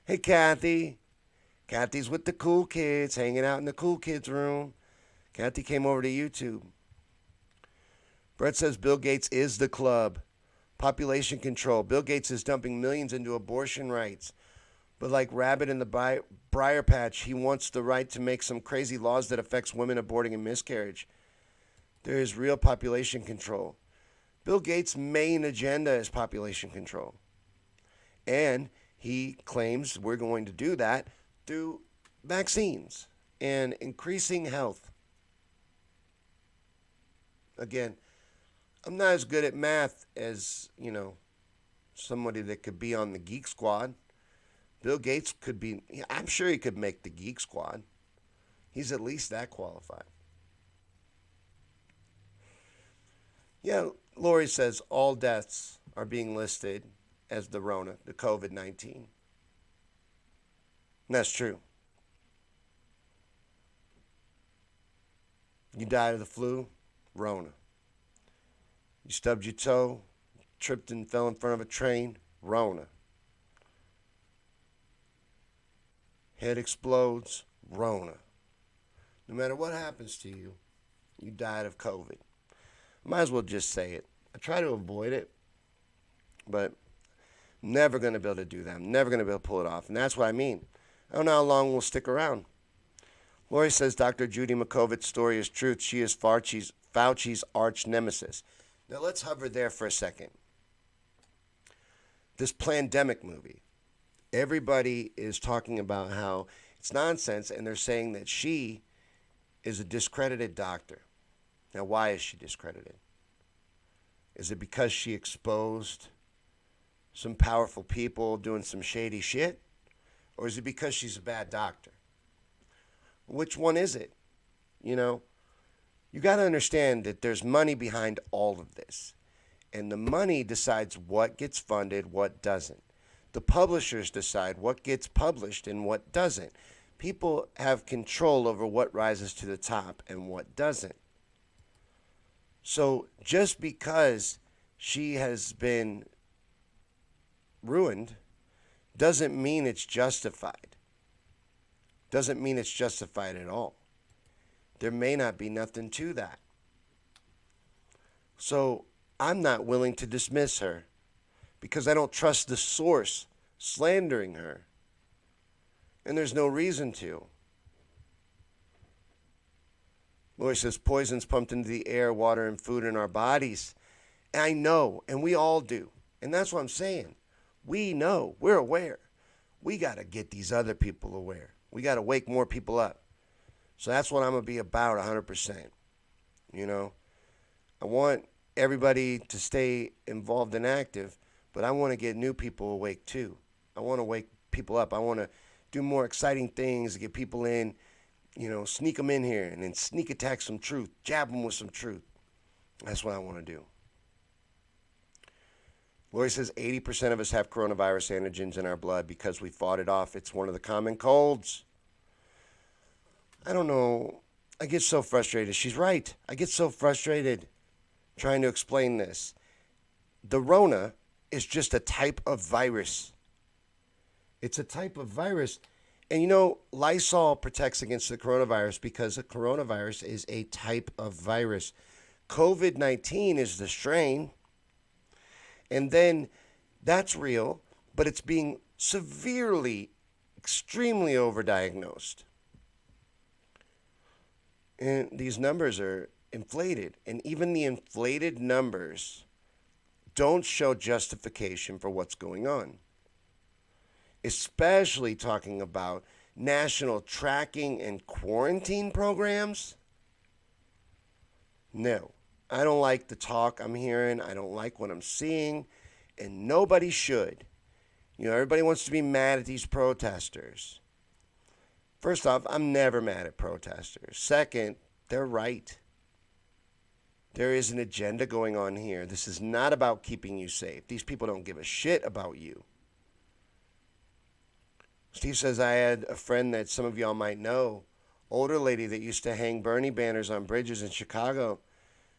Hey, Kathy. Kathy's with the cool kids, hanging out in the cool kids' room. Kathy came over to YouTube. Brett says Bill Gates is the club. Population control. Bill Gates is dumping millions into abortion rights. But like Rabbit in the briar patch, he wants the right to make some crazy laws that affects women aborting and miscarriage. There is real population control. Bill Gates' main agenda is population control. And he claims we're going to do that through vaccines and increasing health. Again, I'm not as good at math as, somebody that could be on the Geek Squad. Bill Gates could be, I'm sure he could make the Geek Squad. He's at least that qualified. Yeah, Lori says all deaths are being listed as the Rona, the COVID-19. And that's true. You died of the flu, Rona. You stubbed your toe, tripped and fell in front of a train, Rona. Head explodes, Rona. No matter what happens to you, you died of COVID. Might as well just say it. I try to avoid it, but I'm never going to be able to do that. I'm never going to be able to pull it off. And that's what I mean. I don't know how long we'll stick around. Lori says Dr. Judy Mikovits' story is truth. She is Fauci's arch nemesis. Now let's hover there for a second. This Plandemic movie. Everybody is talking about how it's nonsense, and they're saying that she is a discredited doctor. Now, why is she discredited? Is it because she exposed some powerful people doing some shady shit? Or is it because she's a bad doctor? Which one is it? You got to understand that there's money behind all of this. And the money decides what gets funded, what doesn't. The publishers decide what gets published and what doesn't. People have control over what rises to the top and what doesn't. So just because she has been ruined doesn't mean it's justified. Doesn't mean it's justified at all. There may not be nothing to that. So I'm not willing to dismiss her because I don't trust the source slandering her. And there's no reason to. Lori says poison's pumped into the air, water, and food in our bodies. And I know, and we all do. And that's what I'm saying. We know. We're aware. We got to get these other people aware. We got to wake more people up. So that's what I'm going to be about 100%. I want everybody to stay involved and active, but I want to get new people awake too. I want to wake people up. I want to do more exciting things to get people in, sneak them in here and then sneak attack some truth, jab them with some truth. That's what I want to do. Lori says 80% of us have coronavirus antigens in our blood because we fought it off. It's one of the common colds. I don't know. I get so frustrated. She's right. I get so frustrated trying to explain this. The Rona is just a type of virus. It's a type of virus. And Lysol protects against the coronavirus because the coronavirus is a type of virus. COVID-19 is the strain. And then that's real, but it's being severely, extremely overdiagnosed. And these numbers are inflated. And even the inflated numbers don't show justification for what's going on. Especially talking about national tracking and quarantine programs. No, I don't like the talk I'm hearing. I don't like what I'm seeing. And nobody should. Everybody wants to be mad at these protesters. First off, I'm never mad at protesters. Second, they're right. There is an agenda going on here. This is not about keeping you safe. These people don't give a shit about you. Steve says, I had a friend that some of y'all might know, older lady that used to hang Bernie banners on bridges in Chicago.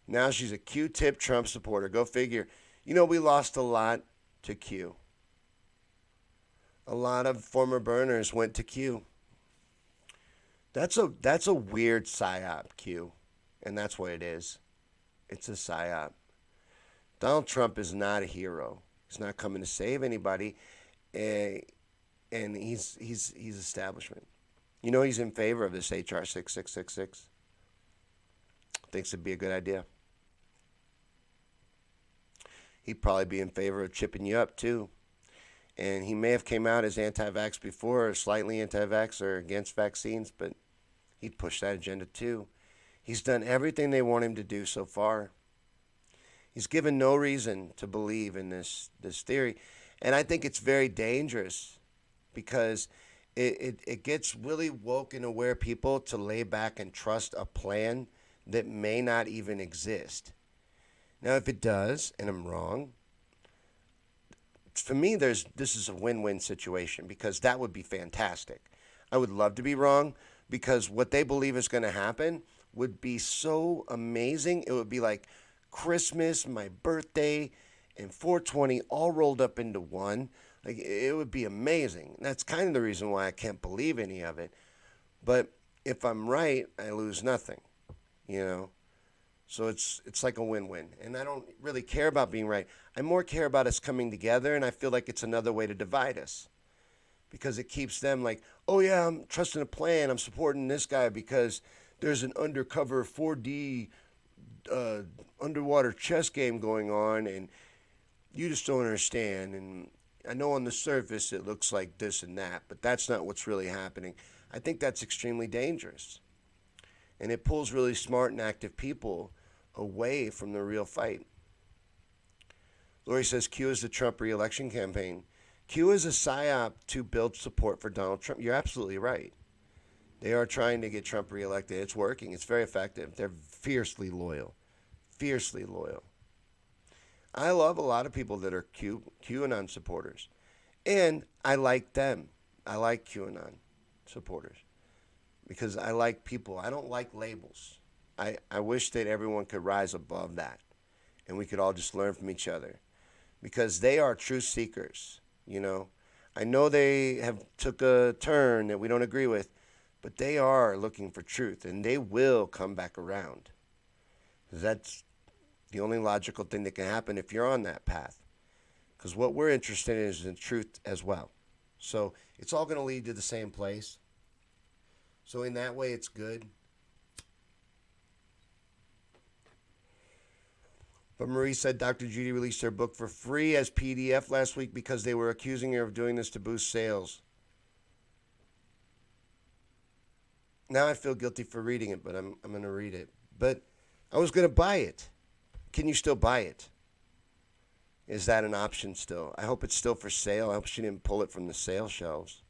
Now she's a Q-tip Trump supporter. Go figure. We lost a lot to Q. A lot of former burners went to Q. That's a weird psyop, Q, and that's what it is. It's a psyop. Donald Trump is not a hero. He's not coming to save anybody, eh, and he's establishment. You know he's in favor of this HR 6666. Thinks it'd be a good idea. He'd probably be in favor of chipping you up too. And he may have came out as anti-vax before, or slightly anti-vax or against vaccines, but he'd push that agenda too. He's done everything they want him to do so far. He's given no reason to believe in this theory. And I think it's very dangerous because it gets really woke and aware people to lay back and trust a plan that may not even exist. Now, if it does, and I'm wrong, for me, this is a win-win situation because that would be fantastic. I would love to be wrong because what they believe is going to happen would be so amazing. It would be like Christmas, my birthday, and 420 all rolled up into one. Like it would be amazing. That's kind of the reason why I can't believe any of it. But if I'm right, I lose nothing, you know. So it's like a win-win. And I don't really care about being right. I more care about us coming together, and I feel like it's another way to divide us. Because it keeps them like, oh yeah, I'm trusting a plan. I'm supporting this guy because there's an undercover 4D underwater chess game going on, and you just don't understand. And I know on the surface it looks like this and that, but that's not what's really happening. I think that's extremely dangerous. And it pulls really smart and active people away from the real fight. Lori says Q is the Trump re-election campaign. Q is a psyop to build support for Donald Trump. You're absolutely right. They are trying to get Trump reelected. It's working. It's very effective. They're fiercely loyal. Fiercely loyal. I love a lot of people that are QAnon supporters. And I like them. I like QAnon supporters. Because I like people. I don't like labels. I wish that everyone could rise above that. And we could all just learn from each other. Because they are truth seekers, you know. I know they have took a turn that we don't agree with, but they are looking for truth, and they will come back around. That's the only logical thing that can happen if you're on that path. Because what we're interested in is in truth as well. So it's all going to lead to the same place. So in that way, it's good. But Marie said Dr. Judy released her book for free as PDF last week because they were accusing her of doing this to boost sales. Now I feel guilty for reading it, but I'm going to read it. But I was going to buy it. Can you still buy it? Is that an option still? I hope it's still for sale. I hope she didn't pull it from the sale shelves.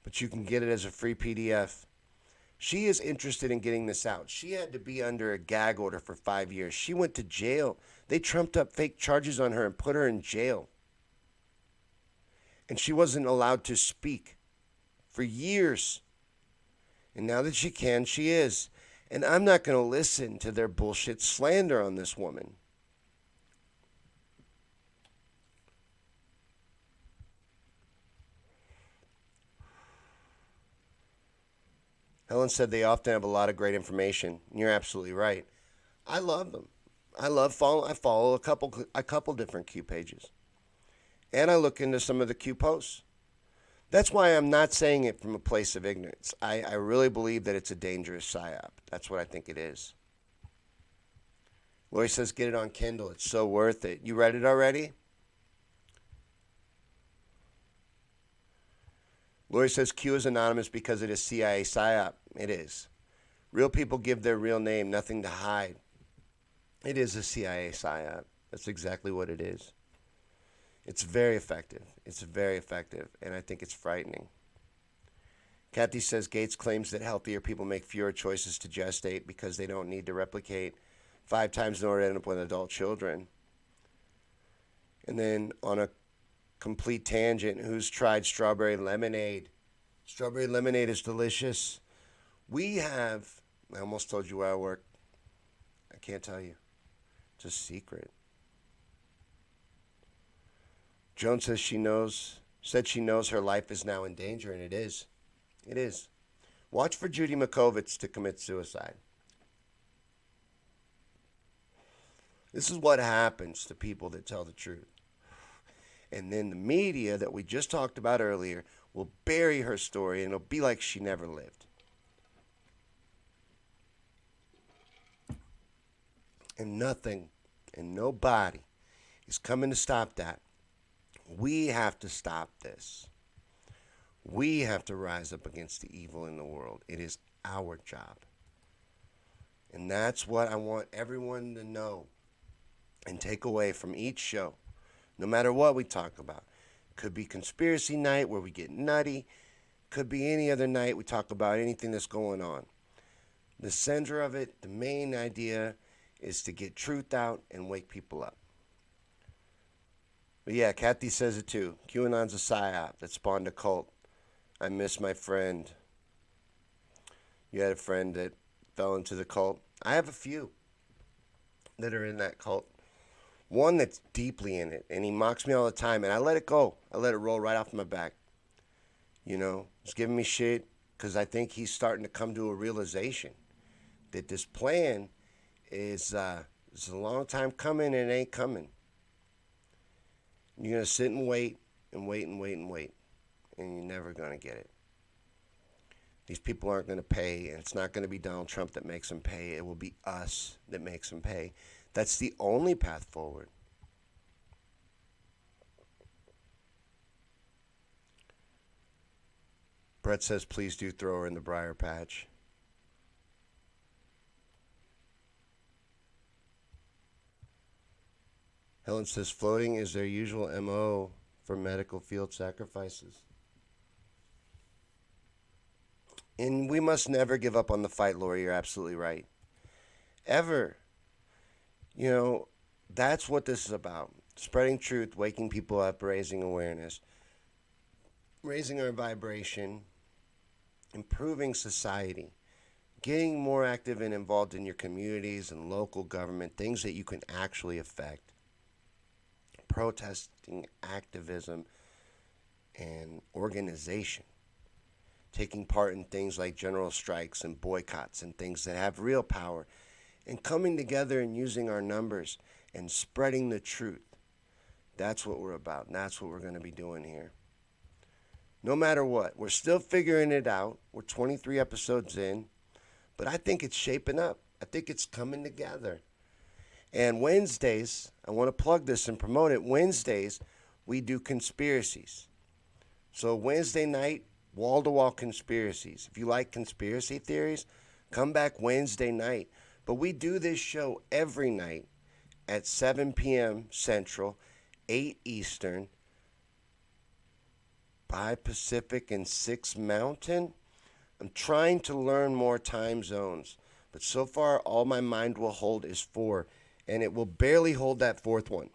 But you can get it as a free PDF. She is interested in getting this out. She had to be under a gag order for 5 years. She went to jail. They trumped up fake charges on her and put her in jail. And she wasn't allowed to speak for years. And now that she can, she is. And I'm not going to listen to their bullshit slander on this woman. Helen said they often have a lot of great information. You're absolutely right. I love them. I follow a couple different Q pages. And I look into some of the Q posts. That's why I'm not saying it from a place of ignorance. I really believe that it's a dangerous psyop. That's what I think it is. Lori says get it on Kindle. It's so worth it. You read it already? Lori says Q is anonymous because it is CIA psyop. It is. Real people give their real name, nothing to hide. It is a CIA psyop. That's exactly what it is. It's very effective. It's very effective, and I think it's frightening. Kathy says Gates claims that healthier people make fewer choices to gestate because they don't need to replicate 5 times in order to end up with adult children. And then on a complete tangent, who's tried strawberry lemonade? Strawberry lemonade is delicious. I almost told you where I work. I can't tell you. It's a secret. Joan says said she knows her life is now in danger, and it is. It is. Watch for Judy Mikovits to commit suicide. This is what happens to people that tell the truth. And then the media that we just talked about earlier will bury her story, and it'll be like she never lived. And nothing and nobody is coming to stop that. We have to stop this. We have to rise up against the evil in the world. It is our job. And that's what I want everyone to know and take away from each show, no matter what we talk about. Could be conspiracy night where we get nutty. Could be any other night we talk about anything that's going on. The center of it, the main idea, is to get truth out and wake people up. But yeah, Kathy says it too. QAnon's a psyop that spawned a cult. I miss my friend. You had a friend that fell into the cult. I have a few that are in that cult. One that's deeply in it, and he mocks me all the time, and I let it go. I let it roll right off my back. You know, he's giving me shit because I think he's starting to come to a realization that this plan is a long time coming and it ain't coming. You're going to sit and wait and wait and wait and wait, and you're never going to get it. These people aren't going to pay, and it's not going to be Donald Trump that makes them pay. It will be us that makes them pay. That's the only path forward. Brett says, please do throw her in the briar patch. Helen says, floating is their usual MO for medical field sacrifices. And we must never give up on the fight, Lori. You're absolutely right. Ever. You know, that's what this is about. Spreading truth, waking people up, raising awareness, raising our vibration, improving society, getting more active and involved in your communities and local government, things that you can actually affect. Protesting, activism, and organization. Taking part in things like general strikes and boycotts and things that have real power. And coming together and using our numbers and spreading the truth. That's what we're about. And that's what we're going to be doing here. No matter what. We're still figuring it out. We're 23 episodes in. But I think it's shaping up. I think it's coming together. And Wednesdays, I want to plug this and promote it. Wednesdays, we do conspiracies. So Wednesday night, wall-to-wall conspiracies. If you like conspiracy theories, come back Wednesday night. But we do this show every night at 7 p.m. Central, 8 Eastern, 5 Pacific, and 6 Mountain. I'm trying to learn more time zones, but so far all my mind will hold is 4, and it will barely hold that 4th one.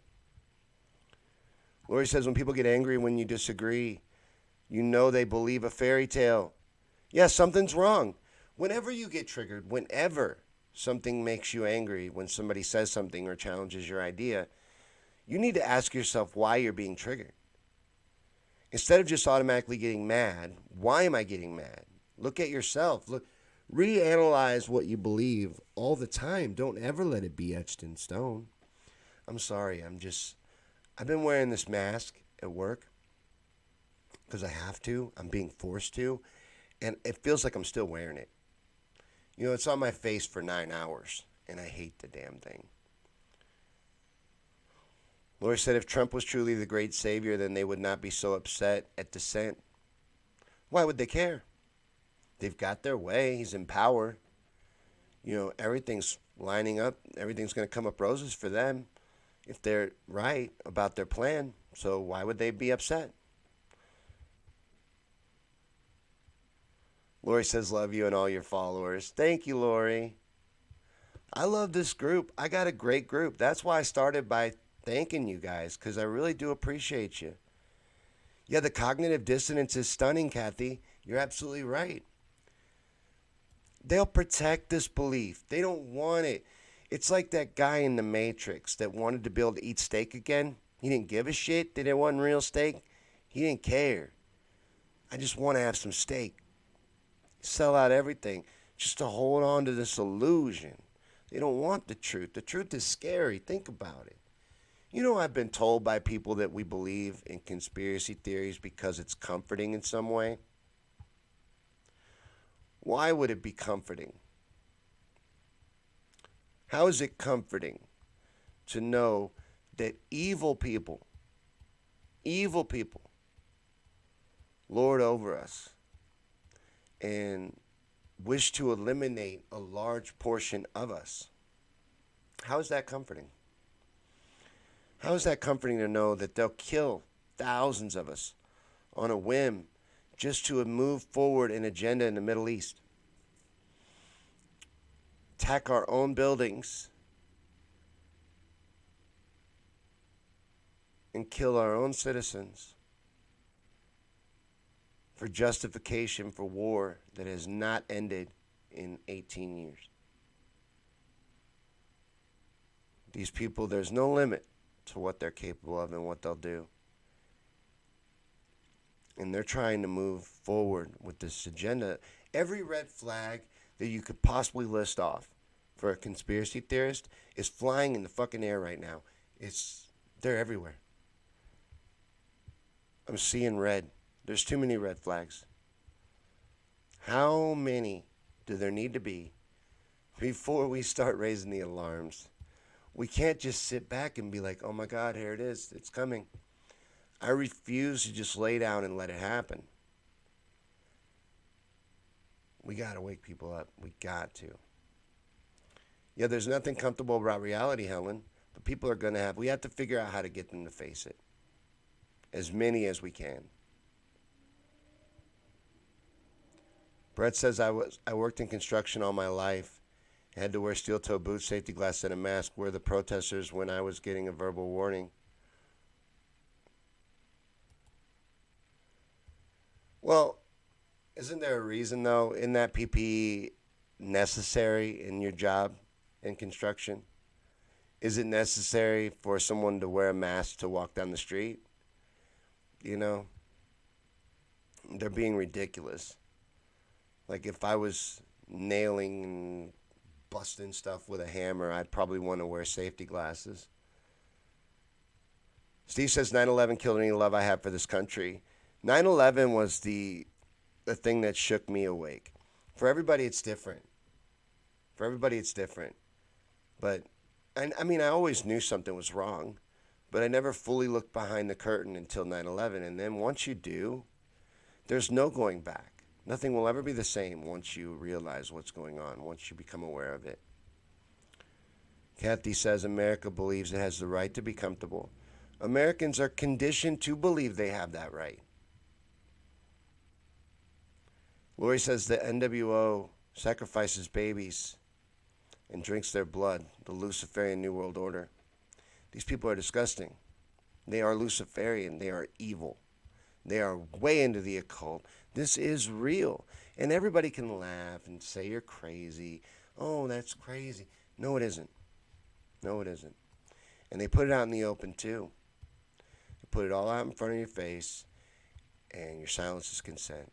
Lori says, when people get angry when you disagree, you know they believe a fairy tale. Yeah, something's wrong. Whenever you get triggered, whenever something makes you angry, when somebody says something or challenges your idea, you need to ask yourself why you're being triggered. Instead of just automatically getting mad, why am I getting mad? Look at yourself. Look, reanalyze what you believe all the time. Don't ever let it be etched in stone. I'm sorry, I've been wearing this mask at work because I have to. I'm being forced to, and it feels like I'm still wearing it. You know, it's on my face for 9 hours, and I hate the damn thing. Lori said if Trump was truly the great savior, then they would not be so upset at dissent. Why would they care? They've got their way. He's in power. You know, everything's lining up. Everything's going to come up roses for them if they're right about their plan. So why would they be upset? Lori says, love you and all your followers. Thank you, Lori. I love this group. I got a great group. That's why I started by thanking you guys, because I really do appreciate you. Yeah, the cognitive dissonance is stunning, Kathy. You're absolutely right. They'll protect this belief. They don't want it. It's like that guy in The Matrix that wanted to be able to eat steak again. He didn't give a shit that it wasn't real steak. He didn't care. I just want to have some steak. sell out everything just to hold on to this illusion. They don't want the truth. The truth is scary. Think about it. You know, I've been told by people that we believe in conspiracy theories because it's comforting in some way. Why would it be comforting? How is it comforting to know that evil people, lord over us and wish to eliminate a large portion of us? How is that comforting? How is that comforting to know that they'll kill thousands of us on a whim just to move forward an agenda in the Middle East? Attack our own buildings and kill our own citizens for justification for war that has not ended in 18 years. These people, there's no limit to what they're capable of and what they'll do. And they're trying to move forward with this agenda. Every red flag that you could possibly list off for a conspiracy theorist is flying in the fucking air right now. They're everywhere. I'm seeing red. There's too many red flags. How many do there need to be before we start raising the alarms? We can't just sit back and be like, oh my God, here it is. It's coming. I refuse to just lay down and let it happen. We got to wake people up. We got to. Yeah, there's nothing comfortable about reality, Helen, but people are going to we have to figure out how to get them to face it. As many as we can. Brett says, I worked in construction all my life. I had to wear steel-toe boots, safety glasses, and a mask. Were the protesters when I was getting a verbal warning? Well, isn't there a reason, though? Isn't that PPE necessary in your job in construction? Is it necessary for someone to wear a mask to walk down the street? You know, they're being ridiculous. Like if I was nailing and busting stuff with a hammer, I'd probably want to wear safety glasses. Steve says 9/11 killed any love I have for this country. 9/11 was the thing that shook me awake. For everybody, it's different. But, I mean, I always knew something was wrong, but I never fully looked behind the curtain until 9/11. And then once you do, there's no going back. Nothing will ever be the same once you realize what's going on, once you become aware of it. Kathy says America believes it has the right to be comfortable. Americans are conditioned to believe they have that right. Lori says the NWO sacrifices babies and drinks their blood, the Luciferian New World Order. These people are disgusting. They are Luciferian. They are evil. They are way into the occult. This is real. And everybody can laugh and say you're crazy. Oh, that's crazy. No, it isn't. No, it isn't. And they put it out in the open, too. They put it all out in front of your face, and your silence is consent.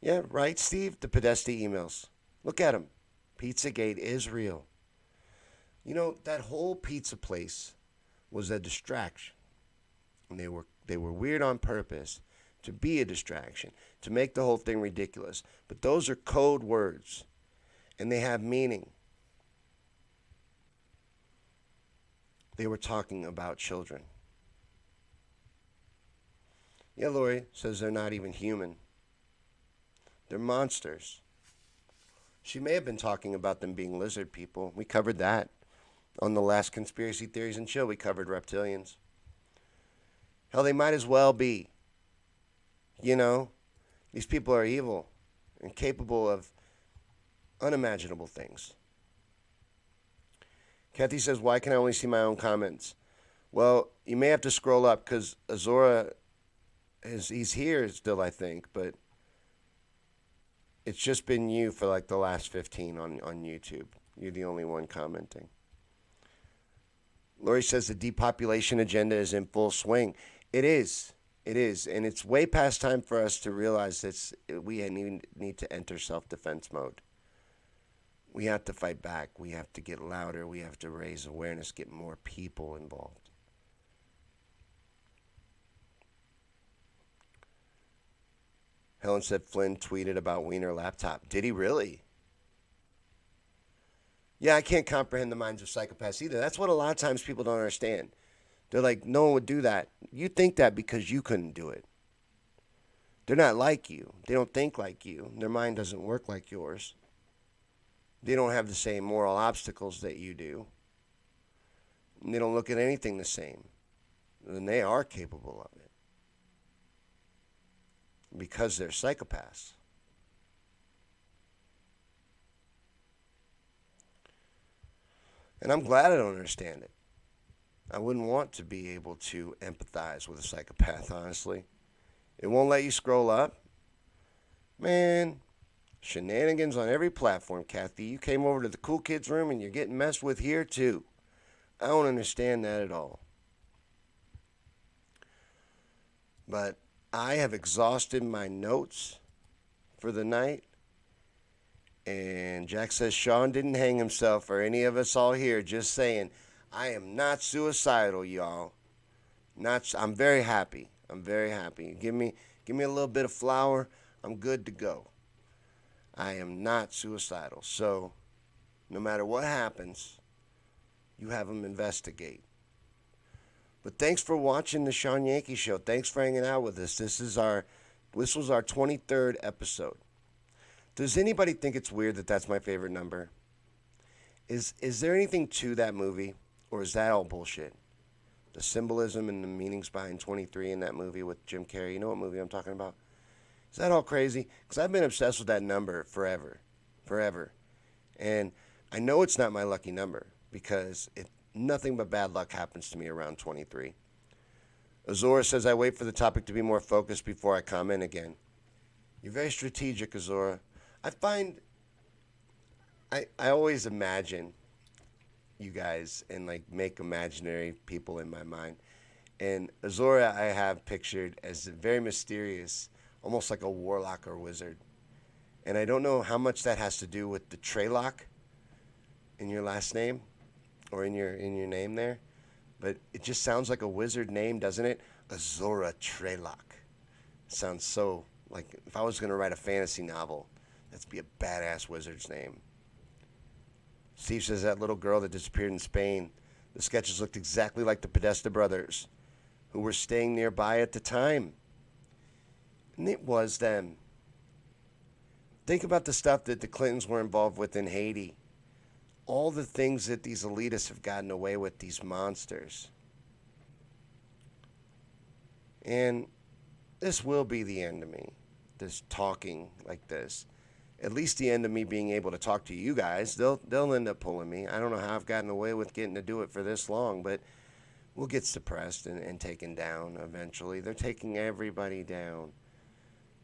Yeah, right, Steve? The Podesta emails. Look at them. Pizzagate is real. You know, that whole pizza place was a distraction. And they were weird on purpose to be a distraction, to make the whole thing ridiculous. But those are code words, and they have meaning. They were talking about children. Yeah, Lori says they're not even human. They're monsters. She may have been talking about them being lizard people. We covered that on the last Conspiracy Theories and Chill. We covered reptilians. Hell, they might as well be. You know, these people are evil and capable of unimaginable things. Kathy says, why can I only see my own comments? Well, you may have to scroll up because Azora, he's here still, I think, but it's just been you for like the last 15 on YouTube. You're the only one commenting. Lori says the depopulation agenda is in full swing. It is. It is, and it's way past time for us to realize that we need to enter self-defense mode. We have to fight back. We have to get louder. We have to raise awareness, get more people involved. Helen said Flynn tweeted about Wiener laptop. Did he really? Yeah, I can't comprehend the minds of psychopaths either. That's what a lot of times people don't understand. They're like, no one would do that. You think that because you couldn't do it. They're not like you. They don't think like you. Their mind doesn't work like yours. They don't have the same moral obstacles that you do. And they don't look at anything the same. And they are capable of it. Because they're psychopaths. And I'm glad I don't understand it. I wouldn't want to be able to empathize with a psychopath, honestly. It won't let you scroll up. Man, shenanigans on every platform, Kathy. You came over to the cool kids room and you're getting messed with here too. I don't understand that at all. But I have exhausted my notes for the night. And Jack says Shawn didn't hang himself, or any of us all here. Just saying, I am not suicidal, y'all. I'm very happy. I'm very happy. Give me a little bit of flour. I'm good to go. I am not suicidal. So, no matter what happens, you have them investigate. But thanks for watching the Shawn Yankey Show. Thanks for hanging out with us. This was our 23rd episode. Does anybody think it's weird that that's my favorite number? Is there anything to that movie, or is that all bullshit? The symbolism and the meanings behind 23 in that movie with Jim Carrey. You know what movie I'm talking about? Is that all crazy? Because I've been obsessed with that number forever. And I know it's not my lucky number because nothing but bad luck happens to me around 23. Azora says, I wait for the topic to be more focused before I comment again. You're very strategic, Azora. I find I always imagine you guys and like make imaginary people in my mind. And Azora I have pictured as very mysterious, almost like a warlock or wizard. And I don't know how much that has to do with the Treylock in your last name or in your name there, but it just sounds like a wizard name, doesn't it? Azora Treylock. Sounds so like if I was going to write a fantasy novel, that'd be a badass wizard's name. Steve says that little girl that disappeared in Spain, the sketches looked exactly like the Podesta brothers, who were staying nearby at the time. And it was them. Think about the stuff that the Clintons were involved with in Haiti. All the things that these elitists have gotten away with, these monsters. And this will be the end of me, this talking like this. At least the end of me being able to talk to you guys. They'll end up pulling me. I don't know how I've gotten away with getting to do it for this long, but we'll get suppressed and taken down eventually. They're taking everybody down.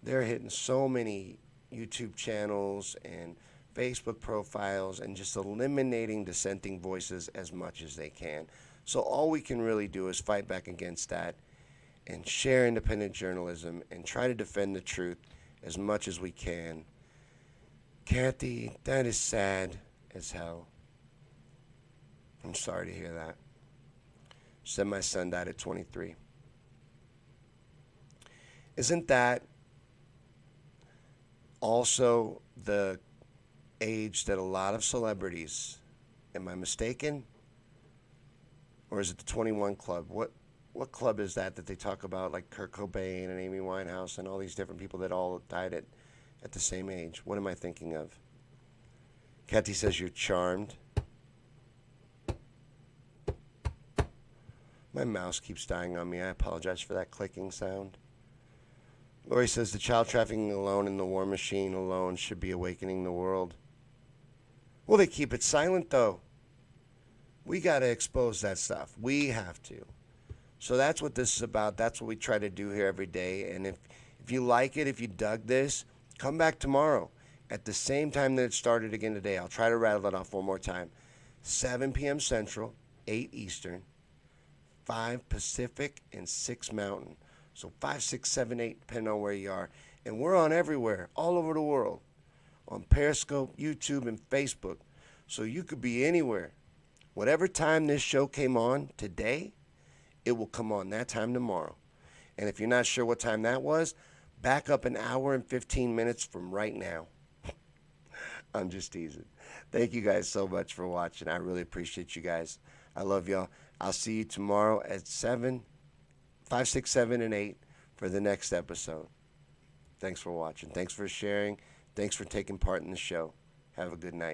They're hitting so many YouTube channels and Facebook profiles and just eliminating dissenting voices as much as they can. So all we can really do is fight back against that and share independent journalism and try to defend the truth as much as we can. Kathy, that is sad as hell. I'm sorry to hear that. Said my son died at 23. Isn't that also the age that a lot of celebrities, am I mistaken? Or is it the 21 Club? What club is that they talk about, like Kurt Cobain and Amy Winehouse and all these different people that all died at the same age? What am I thinking of? Kathy says you're charmed. My mouse keeps dying on me. I apologize for that clicking sound. Lori says the child trafficking alone and the war machine alone should be awakening the world. Well, they keep it silent, though. We got to expose that stuff. We have to. So that's what this is about. That's what we try to do here every day. And if you like it, if you dug this, come back tomorrow at the same time that it started again today. I'll try to rattle it off one more time. 7 p.m. Central, 8 Eastern, 5 Pacific, and 6 Mountain So 5, 6, 7, 8, depending on where you are. And we're on everywhere, all over the world, on Periscope, YouTube, and Facebook. So you could be anywhere. Whatever time this show came on today, it will come on that time tomorrow. And if you're not sure what time that was, back up an hour and 15 minutes from right now. I'm just teasing. Thank you guys so much for watching. I really appreciate you guys. I love y'all. I'll see you tomorrow at 7, 5, 6, 7, and 8 for the next episode. Thanks for watching. Thanks for sharing. Thanks for taking part in the show. Have a good night.